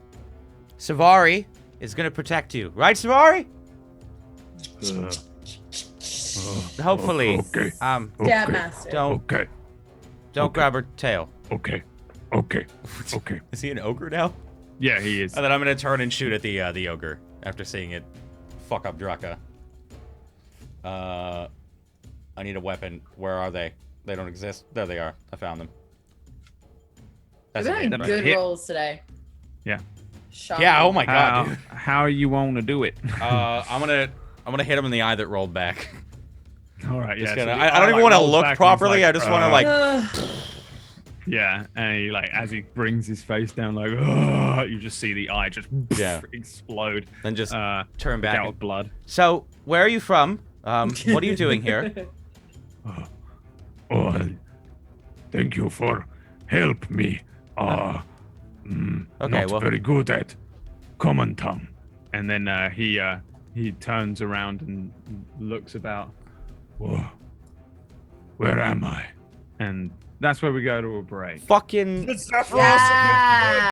Savari is gonna protect you, right, Savari? Hopefully. Okay. Dab Okay. master. Don't Okay. don't grab her tail. Okay. Okay. Okay. Is he an ogre now? Yeah, he is. And then I'm gonna turn and shoot at the ogre after seeing it fuck up Draka. I need a weapon. Where are they? They don't exist. There they are. I found them. We've That's been a having hit, right? good Hit. rolls today. Yeah. Shocking. Yeah. Oh my god, dude. How you want to do it? I'm gonna hit him in the eye that rolled back. All right. Just Yeah. gonna, so the I don't eye, even like, want to rolls look back and he's properly. I just want to like. Yeah, and he like as he brings his face down, like "Ugh," you just see the eye just Yeah. explode. Then just turn out back. with blood. So, where are you from? What are you doing here? Oh, thank you for help me. Okay, Not well- very good at common tongue. And then he turns around and looks about, Whoa. Where am I? and that's where we go to a break. Fucking. It's Sephiroth. Yeah.